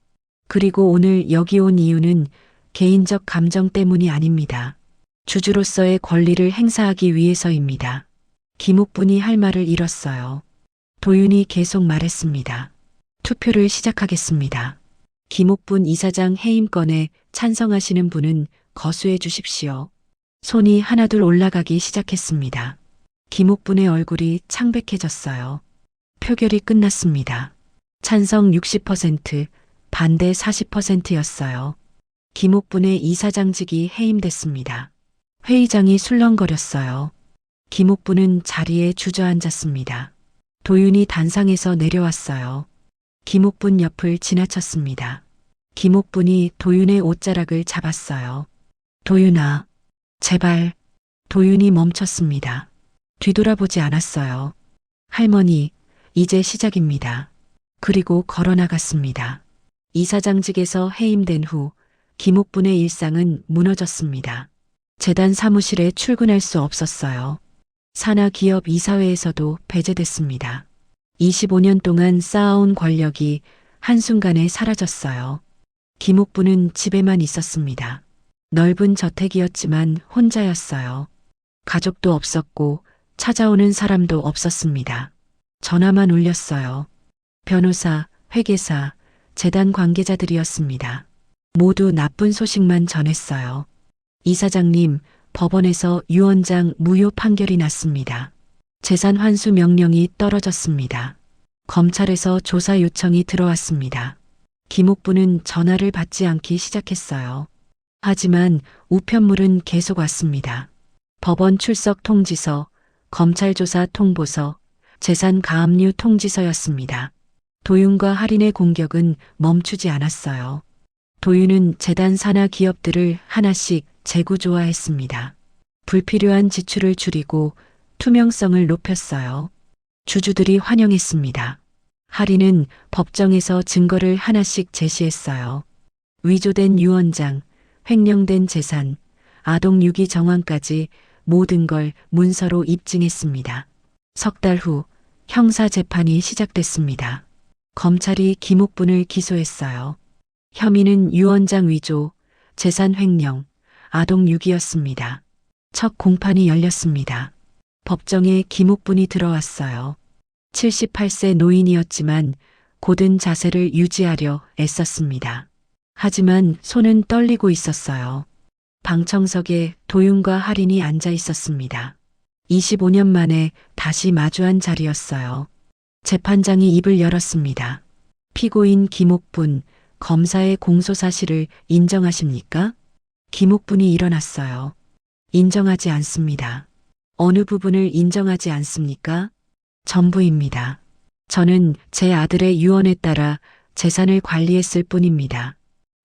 그리고 오늘 여기 온 이유는 개인적 감정 때문이 아닙니다. 주주로서의 권리를 행사하기 위해서입니다. 김옥분이 할 말을 잃었어요. 도윤이 계속 말했습니다. 투표를 시작하겠습니다. 김옥분 이사장 해임권에 찬성하시는 분은 거수해 주십시오. 손이 하나둘 올라가기 시작했습니다. 김옥분의 얼굴이 창백해졌어요. 표결이 끝났습니다. 찬성 60%, 반대 40%였어요. 김옥분의 이사장직이 해임됐습니다. 회의장이 술렁거렸어요. 김옥분은 자리에 주저앉았습니다. 도윤이 단상에서 내려왔어요. 김옥분 옆을 지나쳤습니다. 김옥분이 도윤의 옷자락을 잡았어요. 도윤아, 제발. 도윤이 멈췄습니다. 뒤돌아보지 않았어요. 할머니, 이제 시작입니다. 그리고 걸어나갔습니다. 이사장직에서 해임된 후 김옥분의 일상은 무너졌습니다. 재단 사무실에 출근할 수 없었어요. 산하기업 이사회에서도 배제됐습니다. 25년 동안 쌓아온 권력이 한순간에 사라졌어요. 김옥분은 집에만 있었습니다. 넓은 저택이었지만 혼자였어요. 가족도 없었고 찾아오는 사람도 없었습니다. 전화만 울렸어요. 변호사, 회계사, 재단 관계자들이었습니다. 모두 나쁜 소식만 전했어요. 이사장님, 법원에서 유언장 무효 판결이 났습니다. 재산 환수 명령이 떨어졌습니다. 검찰에서 조사 요청이 들어왔습니다. 김옥분은 전화를 받지 않기 시작했어요. 하지만 우편물은 계속 왔습니다. 법원 출석 통지서, 검찰 조사 통보서, 재산 가압류 통지서였습니다. 도윤과 할인의 공격은 멈추지 않았어요. 도윤은 재단 산하 기업들을 하나씩 재구조화했습니다. 불필요한 지출을 줄이고 투명성을 높였어요. 주주들이 환영했습니다. 할인은 법정에서 증거를 하나씩 제시했어요. 위조된 유언장, 횡령된 재산, 아동 유기 정황까지 모든 걸 문서로 입증했습니다. 석 달 후 형사 재판이 시작됐습니다. 검찰이 김옥분을 기소했어요. 혐의는 유언장 위조, 재산 횡령, 아동 유기였습니다. 첫 공판이 열렸습니다. 법정에 김옥분이 들어왔어요. 78세 노인이었지만 고든 자세를 유지하려 애썼습니다. 하지만 손은 떨리고 있었어요. 방청석에 도윤과 할인이 앉아 있었습니다. 25년 만에 다시 마주한 자리였어요. 재판장이 입을 열었습니다. 피고인 김옥분, 검사의 공소 사실을 인정하십니까? 김옥분이 일어났어요. 인정하지 않습니다. 어느 부분을 인정하지 않습니까? 전부입니다. 저는 제 아들의 유언에 따라 재산을 관리했을 뿐입니다.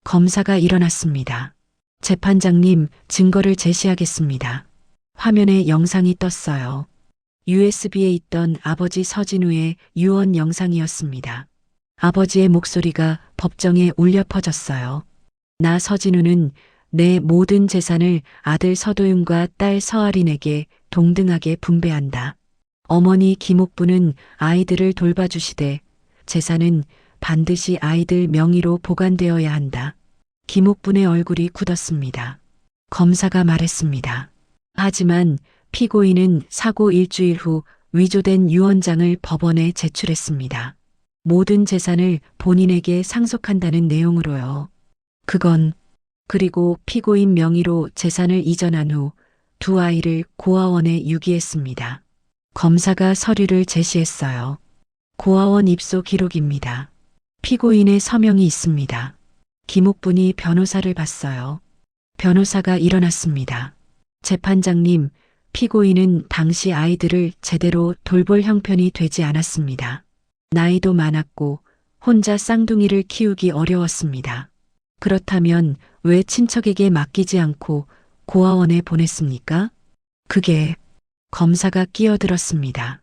검사가 일어났습니다. 재판장님, 증거를 제시하겠습니다. 화면에 영상이 떴어요. USB에 있던 아버지 서진우의 유언 영상이었습니다. 아버지의 목소리가 법정에 울려 퍼졌어요. 나 서진우는 내 모든 재산을 아들 서도윤과 딸 서아린에게 동등하게 분배한다. 어머니 김옥분은 아이들을 돌봐주시되 재산은 반드시 아이들 명의로 보관되어야 한다. 김옥분의 얼굴이 굳었습니다. 검사가 말했습니다. 하지만 피고인은 사고 일주일 후 위조된 유언장을 법원에 제출했습니다. 모든 재산을 본인에게 상속한다는 내용으로요. 그리고 피고인 명의로 재산을 이전한 후 두 아이를 고아원에 유기했습니다. 검사가 서류를 제시했어요. 고아원 입소 기록입니다. 피고인의 서명이 있습니다. 김옥분이 변호사를 봤어요. 변호사가 일어났습니다. 재판장님, 피고인은 당시 아이들을 제대로 돌볼 형편이 되지 않았습니다. 나이도 많았고 혼자 쌍둥이를 키우기 어려웠습니다. 그렇다면 왜 친척에게 맡기지 않고 고아원에 보냈습니까? 그게 검사가 끼어들었습니다.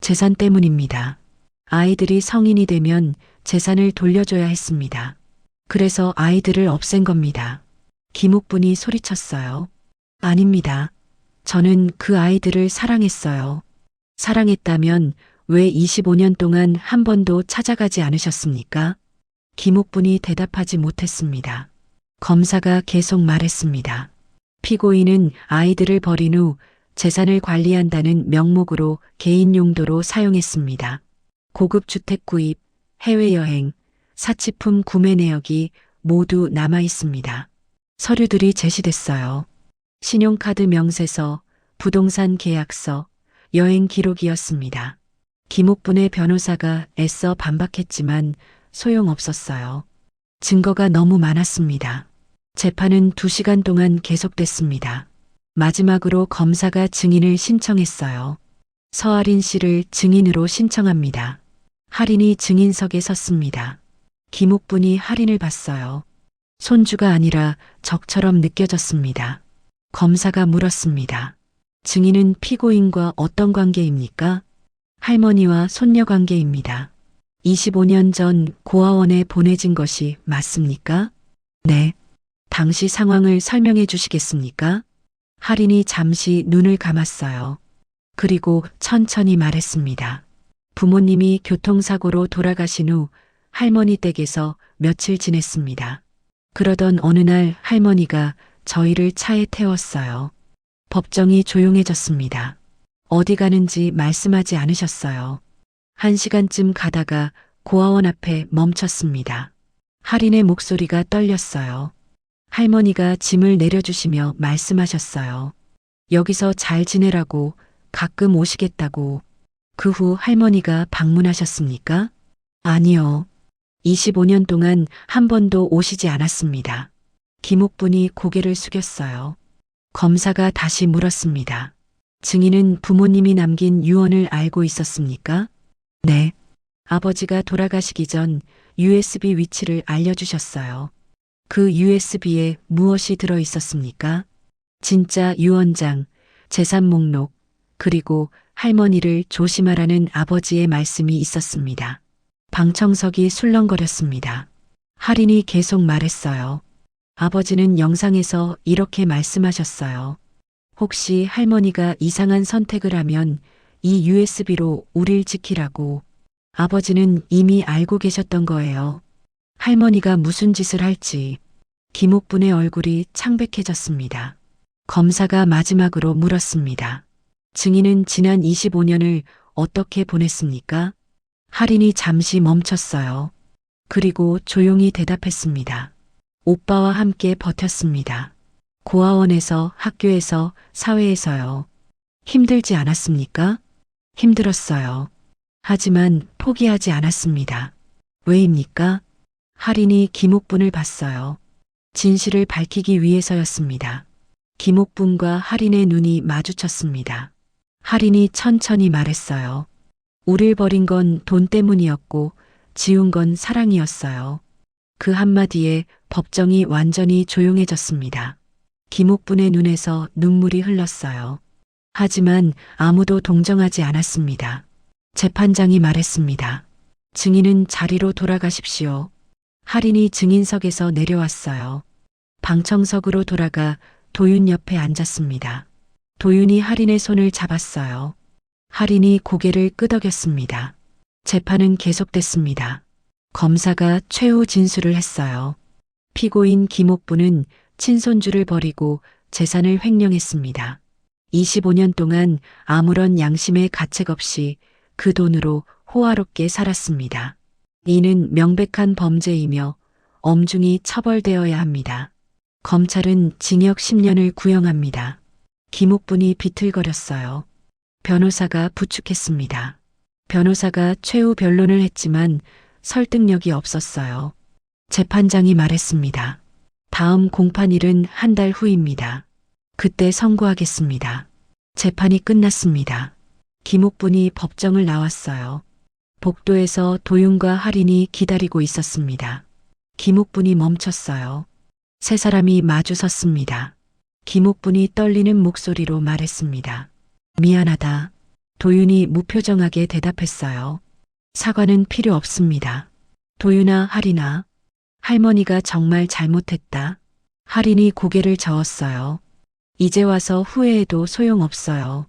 재산 때문입니다. 아이들이 성인이 되면 재산을 돌려줘야 했습니다. 그래서 아이들을 없앤 겁니다. 김옥분이 소리쳤어요. 아닙니다. 저는 그 아이들을 사랑했어요. 사랑했다면 왜 25년 동안 한 번도 찾아가지 않으셨습니까? 김옥분이 대답하지 못했습니다. 검사가 계속 말했습니다. 피고인은 아이들을 버린 후 재산을 관리한다는 명목으로 개인 용도로 사용했습니다. 고급 주택 구입, 해외여행, 사치품 구매 내역이 모두 남아 있습니다. 서류들이 제시됐어요. 신용카드 명세서, 부동산 계약서, 여행 기록이었습니다. 김옥분의 변호사가 애써 반박했지만 소용없었어요. 증거가 너무 많았습니다. 재판은 2시간 동안 계속됐습니다. 마지막으로 검사가 증인을 신청했어요. 서아린 씨를 증인으로 신청합니다. 할인이 증인석에 섰습니다. 김옥분이 할인을 봤어요. 손주가 아니라 적처럼 느껴졌습니다. 검사가 물었습니다. 증인은 피고인과 어떤 관계입니까? 할머니와 손녀 관계입니다. 25년 전 고아원에 보내진 것이 맞습니까? 네. 당시 상황을 설명해 주시겠습니까? 할인이 잠시 눈을 감았어요. 그리고 천천히 말했습니다. 부모님이 교통사고로 돌아가신 후 할머니 댁에서 며칠 지냈습니다. 그러던 어느 날 할머니가 저희를 차에 태웠어요. 법정이 조용해졌습니다. 어디 가는지 말씀하지 않으셨어요. 1시간쯤 가다가 고아원 앞에 멈췄습니다. 할인의 목소리가 떨렸어요. 할머니가 짐을 내려주시며 말씀하셨어요. 여기서 잘 지내라고, 가끔 오시겠다고. 그 후 할머니가 방문하셨습니까? 아니요. 25년 동안 한 번도 오시지 않았습니다. 김옥분이 고개를 숙였어요. 검사가 다시 물었습니다. 증인은 부모님이 남긴 유언을 알고 있었습니까? 네. 아버지가 돌아가시기 전 USB 위치를 알려주셨어요. 그 USB에 무엇이 들어 있었습니까? 진짜 유언장, 재산 목록, 그리고 할머니를 조심하라는 아버지의 말씀이 있었습니다. 방청석이 술렁거렸습니다. 할인이 계속 말했어요. 아버지는 영상에서 이렇게 말씀하셨어요. 혹시 할머니가 이상한 선택을 하면 이 USB로 우릴 지키라고. 아버지는 이미 알고 계셨던 거예요. 할머니가 무슨 짓을 할지. 김옥분의 얼굴이 창백해졌습니다. 검사가 마지막으로 물었습니다. 증인은 지난 25년을 어떻게 보냈습니까? 할인이 잠시 멈췄어요. 그리고 조용히 대답했습니다. 오빠와 함께 버텼습니다. 고아원에서, 학교에서, 사회에서요. 힘들지 않았습니까? 힘들었어요. 하지만 포기하지 않았습니다. 왜입니까? 할인이 김옥분을 봤어요. 진실을 밝히기 위해서였습니다. 김옥분과 할인의 눈이 마주쳤습니다. 할인이 천천히 말했어요. 우릴 버린 건 돈 때문이었고 지운 건 사랑이었어요. 그 한마디에 법정이 완전히 조용해졌습니다. 김옥분의 눈에서 눈물이 흘렀어요. 하지만 아무도 동정하지 않았습니다. 재판장이 말했습니다. 증인은 자리로 돌아가십시오. 할인이 증인석에서 내려왔어요. 방청석으로 돌아가 도윤 옆에 앉았습니다. 도윤이 할인의 손을 잡았어요. 할인이 고개를 끄덕였습니다. 재판은 계속됐습니다. 검사가 최후 진술을 했어요. 피고인 김옥분은 친손주를 버리고 재산을 횡령했습니다. 25년 동안 아무런 양심의 가책 없이 그 돈으로 호화롭게 살았습니다. 이는 명백한 범죄이며 엄중히 처벌되어야 합니다. 검찰은 징역 10년을 구형합니다. 김옥분이 비틀거렸어요. 변호사가 부축했습니다. 변호사가 최후 변론을 했지만 설득력이 없었어요. 재판장이 말했습니다. 다음 공판일은 한 달 후입니다. 그때 선고하겠습니다. 재판이 끝났습니다. 김옥분이 법정을 나왔어요. 복도에서 도윤과 할인이 기다리고 있었습니다. 김옥분이 멈췄어요. 세 사람이 마주 섰습니다. 김옥분이 떨리는 목소리로 말했습니다. 미안하다. 도윤이 무표정하게 대답했어요. 사과는 필요 없습니다. 도윤아, 할인아. 할머니가 정말 잘못했다. 할인이 고개를 저었어요. 이제 와서 후회해도 소용없어요.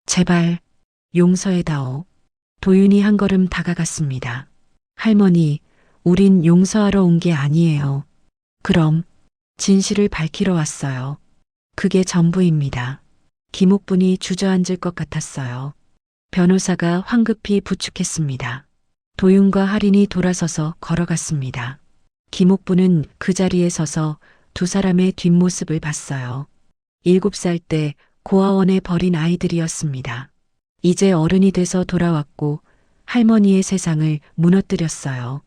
제발 용서해다오. 도윤이 한 걸음 다가갔습니다. 할머니, 우린 용서하러 온 게 아니에요. 그럼 진실을 밝히러 왔어요. 그게 전부입니다. 김옥분이 주저앉을 것 같았어요. 변호사가 황급히 부축했습니다. 도윤과 할인이 돌아서서 걸어갔습니다. 김옥분은 그 자리에 서서 두 사람의 뒷모습을 봤어요. 7살 때 고아원에 버린 아이들이었습니다. 이제 어른이 돼서 돌아왔고 할머니의 세상을 무너뜨렸어요.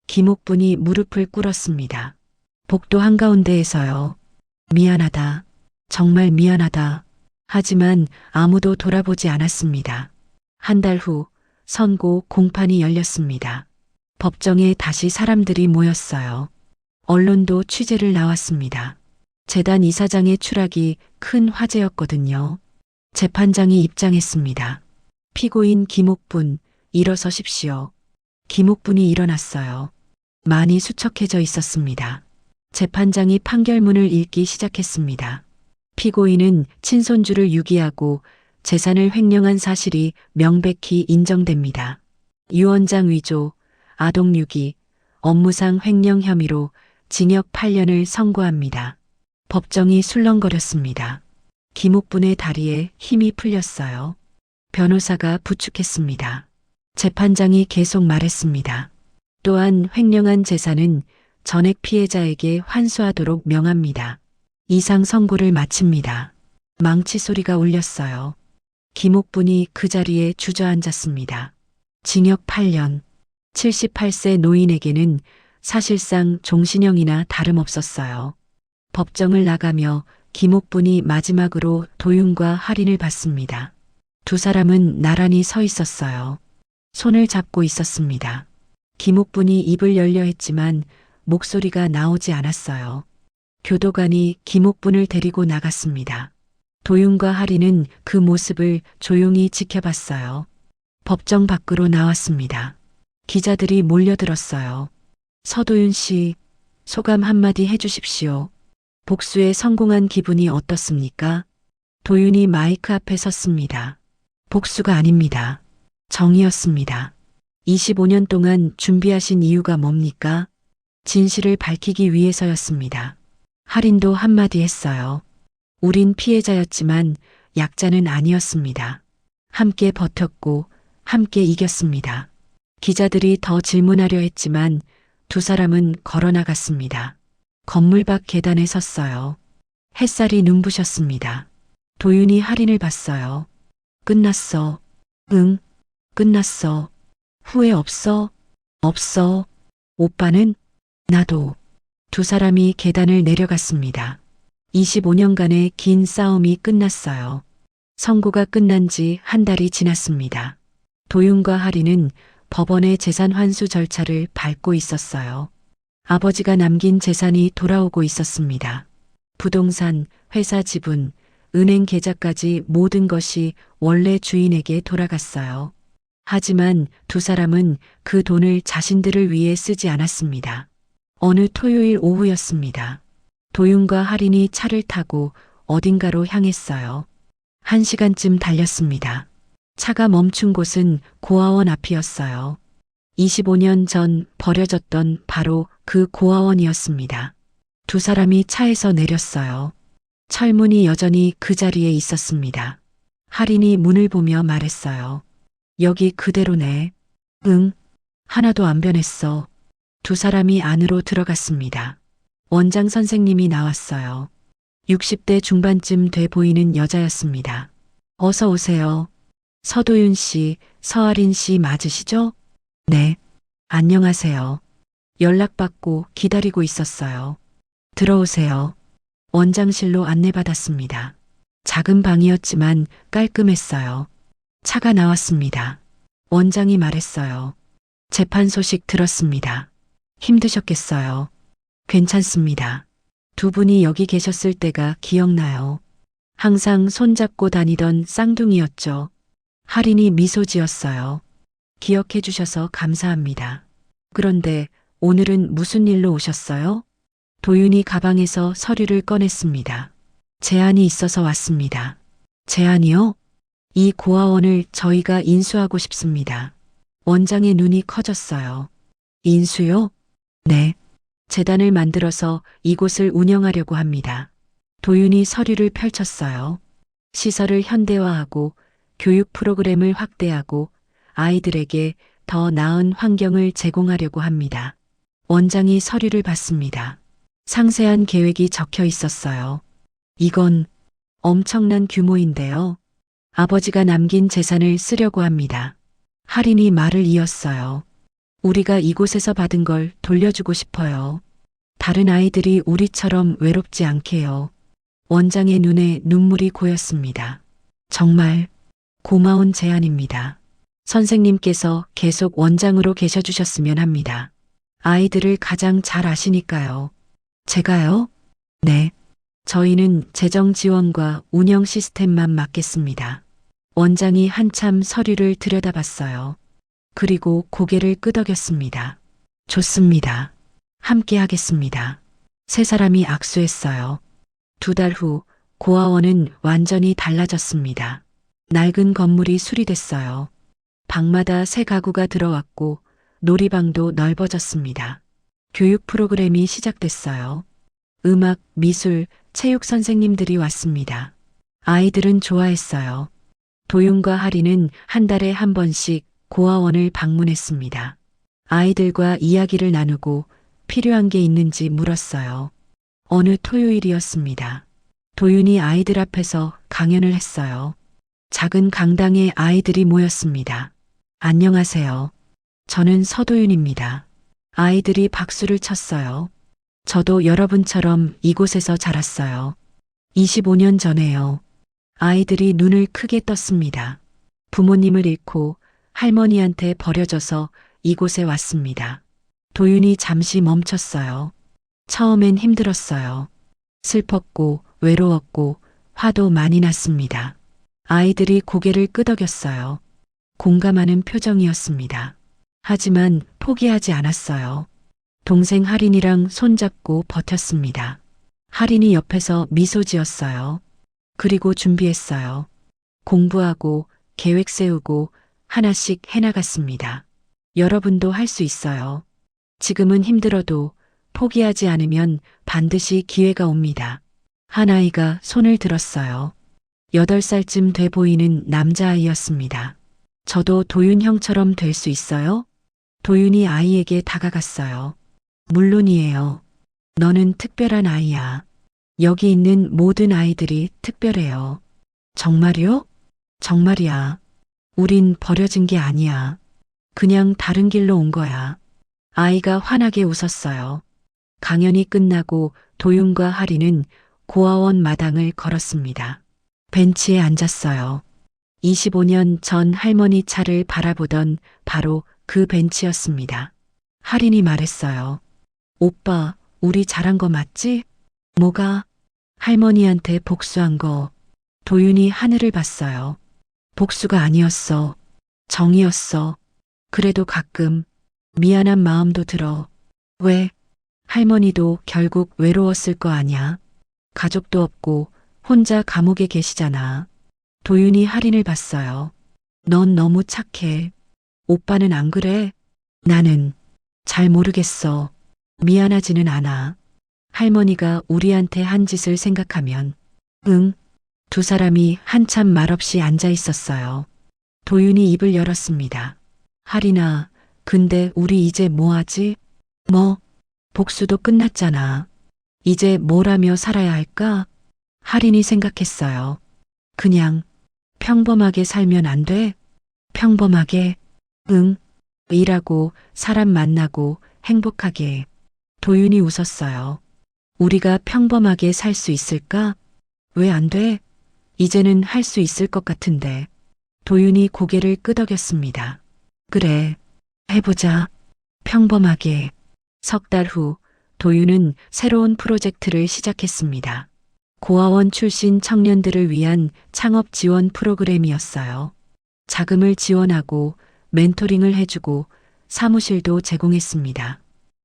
김옥분이 무릎을 꿇었습니다. 복도 한가운데에서요. 미안하다. 정말 미안하다. 하지만 아무도 돌아보지 않았습니다. 한 달 후 선고 공판이 열렸습니다. 법정에 다시 사람들이 모였어요. 언론도 취재를 나왔습니다. 재단 이사장의 추락이 큰 화제였거든요. 재판장이 입장했습니다. 피고인 김옥분, 일어서십시오. 김옥분이 일어났어요. 많이 수척해져 있었습니다. 재판장이 판결문을 읽기 시작했습니다. 피고인은 친손주를 유기하고 재산을 횡령한 사실이 명백히 인정됩니다. 유언장 위조, 아동 유기, 업무상 횡령 혐의로 징역 8년을 선고합니다. 법정이 술렁거렸습니다. 김옥분의 다리에 힘이 풀렸어요. 변호사가 부축했습니다. 재판장이 계속 말했습니다. 또한 횡령한 재산은 전액 피해자에게 환수하도록 명합니다. 이상 선고를 마칩니다. 망치 소리가 울렸어요. 김옥분이 그 자리에 주저앉았습니다. 징역 8년. 78세 노인에게는 사실상 종신형이나 다름없었어요. 법정을 나가며 김옥분이 마지막으로 도윤과 할인을 봤습니다. 두 사람은 나란히 서 있었어요. 손을 잡고 있었습니다. 김옥분이 입을 열려 했지만 목소리가 나오지 않았어요. 교도관이 김옥분을 데리고 나갔습니다. 도윤과 할인은 그 모습을 조용히 지켜봤어요. 법정 밖으로 나왔습니다. 기자들이 몰려들었어요. 서도윤 씨, 소감 한마디 해주십시오. 복수에 성공한 기분이 어떻습니까? 도윤이 마이크 앞에 섰습니다. 복수가 아닙니다. 정의였습니다. 25년 동안 준비하신 이유가 뭡니까? 진실을 밝히기 위해서였습니다. 할인도 한마디 했어요. 우린 피해자였지만 약자는 아니었습니다. 함께 버텼고 함께 이겼습니다. 기자들이 더 질문하려 했지만 두 사람은 걸어나갔습니다. 건물 밖 계단에 섰어요. 햇살이 눈부셨습니다. 도윤이 할인을 봤어요. 끝났어. 응, 끝났어. 후회 없어? 없어. 오빠는? 나도. 두 사람이 계단을 내려갔습니다. 25년간의 긴 싸움이 끝났어요. 선고가 끝난 지 한 달이 지났습니다. 도윤과 할인은 법원의 재산 환수 절차를 밟고 있었어요. 아버지가 남긴 재산이 돌아오고 있었습니다. 부동산, 회사 지분, 은행 계좌까지 모든 것이 원래 주인에게 돌아갔어요. 하지만 두 사람은 그 돈을 자신들을 위해 쓰지 않았습니다. 어느 토요일 오후였습니다. 도윤과 할인이 차를 타고 어딘가로 향했어요. 1시간쯤 달렸습니다. 차가 멈춘 곳은 고아원 앞이었어요. 25년 전 버려졌던 바로 그 고아원이었습니다. 두 사람이 차에서 내렸어요. 철문이 여전히 그 자리에 있었습니다. 할인이 문을 보며 말했어요. 여기 그대로네. 응, 하나도 안 변했어. 두 사람이 안으로 들어갔습니다. 원장 선생님이 나왔어요. 60대 중반쯤 돼 보이는 여자였습니다. 어서 오세요. 서도윤 씨, 서아린 씨 맞으시죠? 네. 안녕하세요. 연락받고 기다리고 있었어요. 들어오세요. 원장실로 안내받았습니다. 작은 방이었지만 깔끔했어요. 차가 나왔습니다. 원장이 말했어요. 재판 소식 들었습니다. 힘드셨겠어요. 괜찮습니다. 두 분이 여기 계셨을 때가 기억나요. 항상 손잡고 다니던 쌍둥이였죠. 할인이 미소 지었어요. 기억해 주셔서 감사합니다. 그런데 오늘은 무슨 일로 오셨어요? 도윤이 가방에서 서류를 꺼냈습니다. 제안이 있어서 왔습니다. 제안이요? 이 고아원을 저희가 인수하고 싶습니다. 원장의 눈이 커졌어요. 인수요? 네. 재단을 만들어서 이곳을 운영하려고 합니다. 도윤이 서류를 펼쳤어요. 시설을 현대화하고 교육 프로그램을 확대하고 아이들에게 더 나은 환경을 제공하려고 합니다. 원장이 서류를 받습니다. 상세한 계획이 적혀 있었어요. 이건 엄청난 규모인데요. 아버지가 남긴 재산을 쓰려고 합니다. 할인이 말을 이었어요. 우리가 이곳에서 받은 걸 돌려주고 싶어요. 다른 아이들이 우리처럼 외롭지 않게요. 원장의 눈에 눈물이 고였습니다. 정말 고마운 제안입니다. 선생님께서 계속 원장으로 계셔 주셨으면 합니다. 아이들을 가장 잘 아시니까요. 제가요? 네. 저희는 재정 지원과 운영 시스템만 맡겠습니다. 원장이 한참 서류를 들여다봤어요. 그리고 고개를 끄덕였습니다. 좋습니다. 함께 하겠습니다. 세 사람이 악수했어요. 2달 후 고아원은 완전히 달라졌습니다. 낡은 건물이 수리됐어요. 방마다 새 가구가 들어왔고 놀이방도 넓어졌습니다. 교육 프로그램이 시작됐어요. 음악, 미술, 체육 선생님들이 왔습니다. 아이들은 좋아했어요. 도윤과 하리는 한 달에 한 번씩 고아원을 방문했습니다. 아이들과 이야기를 나누고 필요한 게 있는지 물었어요. 어느 토요일이었습니다. 도윤이 아이들 앞에서 강연을 했어요. 작은 강당에 아이들이 모였습니다. 안녕하세요. 저는 서도윤입니다. 아이들이 박수를 쳤어요. 저도 여러분처럼 이곳에서 자랐어요. 25년 전에요. 아이들이 눈을 크게 떴습니다. 부모님을 잃고 할머니한테 버려져서 이곳에 왔습니다. 도윤이 잠시 멈췄어요. 처음엔 힘들었어요. 슬펐고 외로웠고 화도 많이 났습니다. 아이들이 고개를 끄덕였어요. 공감하는 표정이었습니다. 하지만 포기하지 않았어요. 동생 하린이랑 손잡고 버텼습니다. 하린이 옆에서 미소 지었어요. 그리고 준비했어요. 공부하고 계획 세우고 하나씩 해나갔습니다. 여러분도 할 수 있어요. 지금은 힘들어도 포기하지 않으면 반드시 기회가 옵니다. 한 아이가 손을 들었어요. 8살쯤 돼 보이는 남자아이였습니다. 저도 도윤 형처럼 될 수 있어요? 도윤이 아이에게 다가갔어요. 물론이에요. 너는 특별한 아이야. 여기 있는 모든 아이들이 특별해요. 정말요? 정말이야. 우린 버려진 게 아니야. 그냥 다른 길로 온 거야. 아이가 환하게 웃었어요. 강연이 끝나고 도윤과 하리는 고아원 마당을 걸었습니다. 벤치에 앉았어요. 25년 전 할머니 차를 바라보던 바로 그 벤치였습니다. 하린이 말했어요. 오빠, 우리 잘한 거 맞지? 뭐가? 할머니한테 복수한 거. 도윤이 하늘을 봤어요. 복수가 아니었어. 정이었어. 그래도 가끔 미안한 마음도 들어. 왜? 할머니도 결국 외로웠을 거 아냐? 가족도 없고 혼자 감옥에 계시잖아. 도윤이 할인을 봤어요. 넌 너무 착해. 오빠는 안 그래? 나는 잘 모르겠어. 미안하지는 않아. 할머니가 우리한테 한 짓을 생각하면. 응. 두 사람이 한참 말없이 앉아 있었어요. 도윤이 입을 열었습니다. 하린아, 근데 우리 이제 뭐 하지? 뭐? 복수도 끝났잖아. 이제 뭘 하며 살아야 할까? 하린이 생각했어요. 그냥 평범하게 살면 안 돼? 평범하게? 응. 일하고 사람 만나고 행복하게. 도윤이 웃었어요. 우리가 평범하게 살 수 있을까? 왜 안 돼? 이제는 할 수 있을 것 같은데. 도윤이 고개를 끄덕였습니다. 그래, 해보자. 평범하게. 석 달 후 도윤은 새로운 프로젝트를 시작했습니다. 고아원 출신 청년들을 위한 창업 지원 프로그램이었어요. 자금을 지원하고 멘토링을 해주고 사무실도 제공했습니다.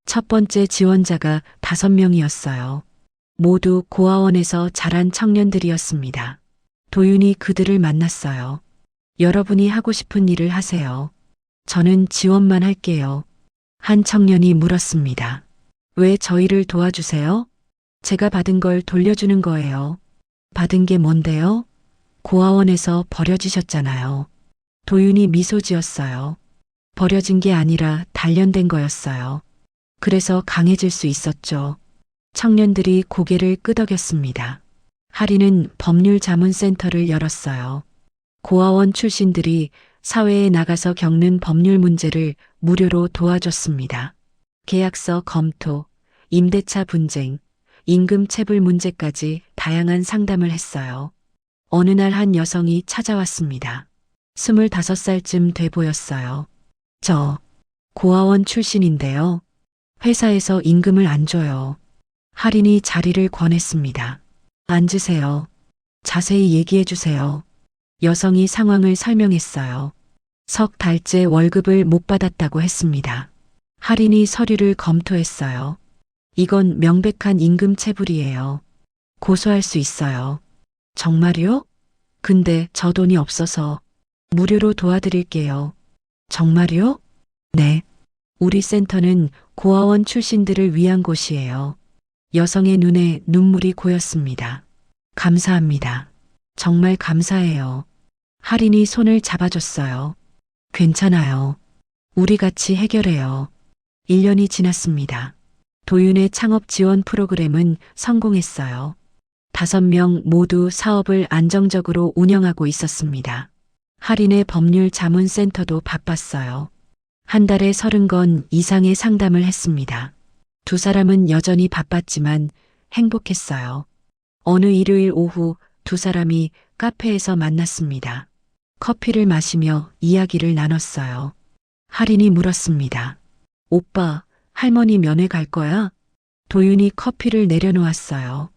첫 번째 지원자가 5명이었어요. 모두 고아원에서 자란 청년들이었습니다. 도윤이 그들을 만났어요. 여러분이 하고 싶은 일을 하세요. 저는 지원만 할게요. 한 청년이 물었습니다. 왜 저희를 도와주세요? 제가 받은 걸 돌려주는 거예요. 받은 게 뭔데요? 고아원에서 버려지셨잖아요. 도윤이 미소 지었어요. 버려진 게 아니라 단련된 거였어요. 그래서 강해질 수 있었죠. 청년들이 고개를 끄덕였습니다. 하리는 법률자문센터를 열었어요. 고아원 출신들이 사회에 나가서 겪는 법률 문제를 무료로 도와줬습니다. 계약서 검토, 임대차 분쟁, 임금 체불 문제까지 다양한 상담을 했어요. 어느 날 한 여성이 찾아왔습니다. 25살쯤 돼 보였어요. 저 고아원 출신인데요. 회사에서 임금을 안 줘요. 할인이 자리를 권했습니다. 앉으세요. 자세히 얘기해 주세요. 여성이 상황을 설명했어요. 석 달째 월급을 못 받았다고 했습니다. 할인이 서류를 검토했어요. 이건 명백한 임금 체불이에요. 고소할 수 있어요. 정말요? 근데 저 돈이 없어서 무료로 도와드릴게요. 정말요? 네. 우리 센터는 고아원 출신들을 위한 곳이에요. 여성의 눈에 눈물이 고였습니다. 감사합니다. 정말 감사해요. 할인이 손을 잡아줬어요. 괜찮아요. 우리 같이 해결해요. 1년이 지났습니다. 도윤의 창업 지원 프로그램은 성공했어요. 5명 모두 사업을 안정적으로 운영하고 있었습니다. 할인의 법률 자문센터도 바빴어요. 한 달에 30건 이상의 상담을 했습니다. 두 사람은 여전히 바빴지만 행복했어요. 어느 일요일 오후 두 사람이 카페에서 만났습니다. 커피를 마시며 이야기를 나눴어요. 할인이 물었습니다. 오빠, 할머니 면회 갈 거야? 도윤이 커피를 내려놓았어요.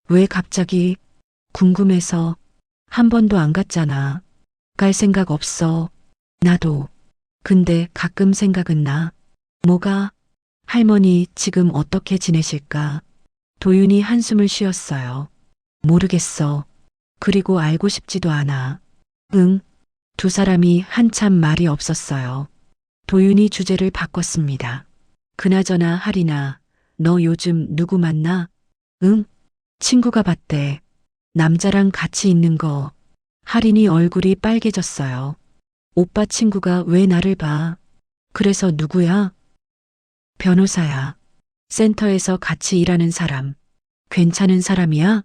왜 갑자기? 궁금해서. 한 번도 안 갔잖아. 갈 생각 없어. 나도. 근데 가끔 생각은 나. 뭐가? 할머니 지금 어떻게 지내실까? 도윤이 한숨을 쉬었어요. 모르겠어. 그리고 알고 싶지도 않아. 응. 두 사람이 한참 말이 없었어요. 도윤이 주제를 바꿨습니다. 그나저나 할인아, 너 요즘 누구 만나? 응? 친구가 봤대. 남자랑 같이 있는 거. 할인이 얼굴이 빨개졌어요. 오빠 친구가 왜 나를 봐? 그래서 누구야? 변호사야. 센터에서 같이 일하는 사람. 괜찮은 사람이야?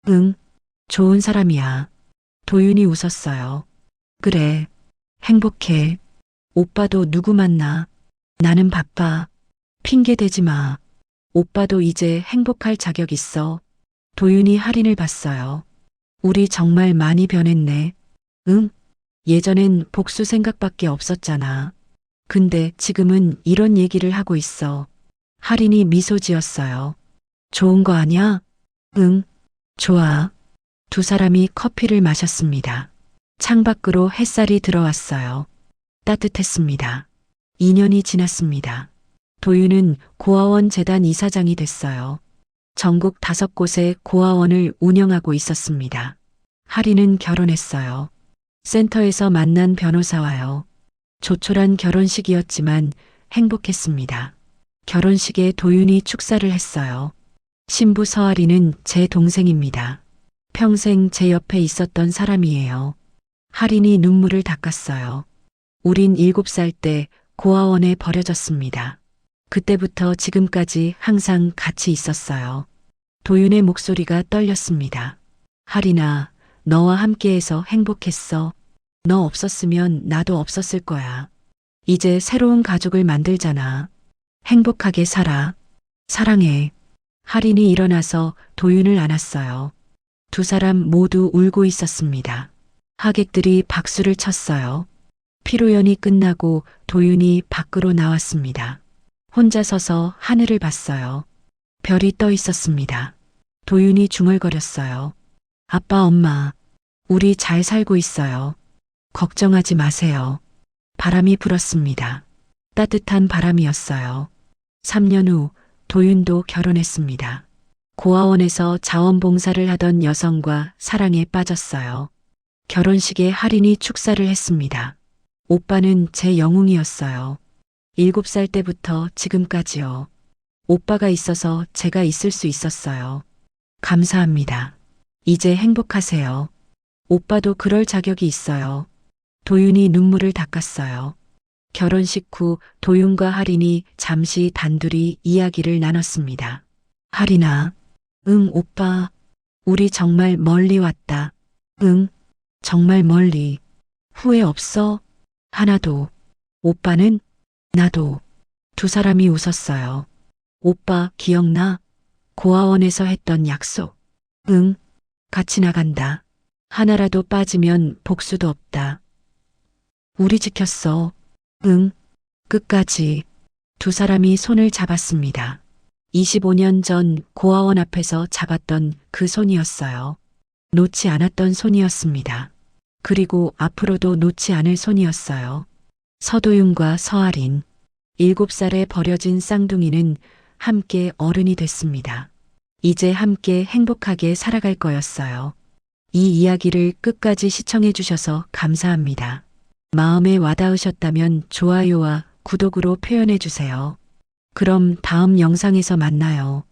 응. 좋은 사람이야. 도윤이 웃었어요. 그래. 행복해. 오빠도 누구 만나? 나는 바빠. 핑계 대지 마. 오빠도 이제 행복할 자격 있어. 도윤이 할인을 봤어요. 우리 정말 많이 변했네. 응? 예전엔 복수 생각밖에 없었잖아. 근데 지금은 이런 얘기를 하고 있어. 할인이 미소 지었어요. 좋은 거 아냐? 응. 좋아. 두 사람이 커피를 마셨습니다. 창밖으로 햇살이 들어왔어요. 따뜻했습니다. 2년이 지났습니다. 도윤은 고아원 재단 이사장이 됐어요. 전국 5곳의 고아원을 운영하고 있었습니다. 할인은 결혼했어요. 센터에서 만난 변호사와요. 조촐한 결혼식이었지만 행복했습니다. 결혼식에 도윤이 축사를 했어요. 신부 서아리는 제 동생입니다. 평생 제 옆에 있었던 사람이에요. 할인이 눈물을 닦았어요. 우린 7살 때 고아원에 버려졌습니다. 그때부터 지금까지 항상 같이 있었어요. 도윤의 목소리가 떨렸습니다. 할인아, 너와 함께해서 행복했어. 너 없었으면 나도 없었을 거야. 이제 새로운 가족을 만들잖아. 행복하게 살아. 사랑해. 할인이 일어나서 도윤을 안았어요. 두 사람 모두 울고 있었습니다. 하객들이 박수를 쳤어요. 피로연이 끝나고 도윤이 밖으로 나왔습니다. 혼자 서서 하늘을 봤어요. 별이 떠 있었습니다. 도윤이 중얼거렸어요. 아빠, 엄마, 우리 잘 살고 있어요. 걱정하지 마세요. 바람이 불었습니다. 따뜻한 바람이었어요. 3년 후 도윤도 결혼했습니다. 고아원에서 자원봉사를 하던 여성과 사랑에 빠졌어요. 결혼식에 할인이 축사를 했습니다. 오빠는 제 영웅이었어요. 7살 때부터 지금까지요. 오빠가 있어서 제가 있을 수 있었어요. 감사합니다. 이제 행복하세요. 오빠도 그럴 자격이 있어요. 도윤이 눈물을 닦았어요. 결혼식 후 도윤과 할인이 잠시 단둘이 이야기를 나눴습니다. 할인아, 응, 오빠. 우리 정말 멀리 왔다. 응, 정말 멀리. 후회 없어? 하나도. 오빠는? 나도. 두 사람이 웃었어요. 오빠 기억나? 고아원에서 했던 약속. 응, 같이 나간다. 하나라도 빠지면 복수도 없다. 우리 지켰어. 응, 끝까지. 두 사람이 손을 잡았습니다. 25년 전 고아원 앞에서 잡았던 그 손이었어요. 놓지 않았던 손이었습니다. 그리고 앞으로도 놓지 않을 손이었어요. 서도윤과 서아린. 7살에 버려진 쌍둥이는 함께 어른이 됐습니다. 이제 함께 행복하게 살아갈 거였어요. 이 이야기를 끝까지 시청해 주셔서 감사합니다. 마음에 와닿으셨다면 좋아요와 구독으로 표현해 주세요. 그럼 다음 영상에서 만나요.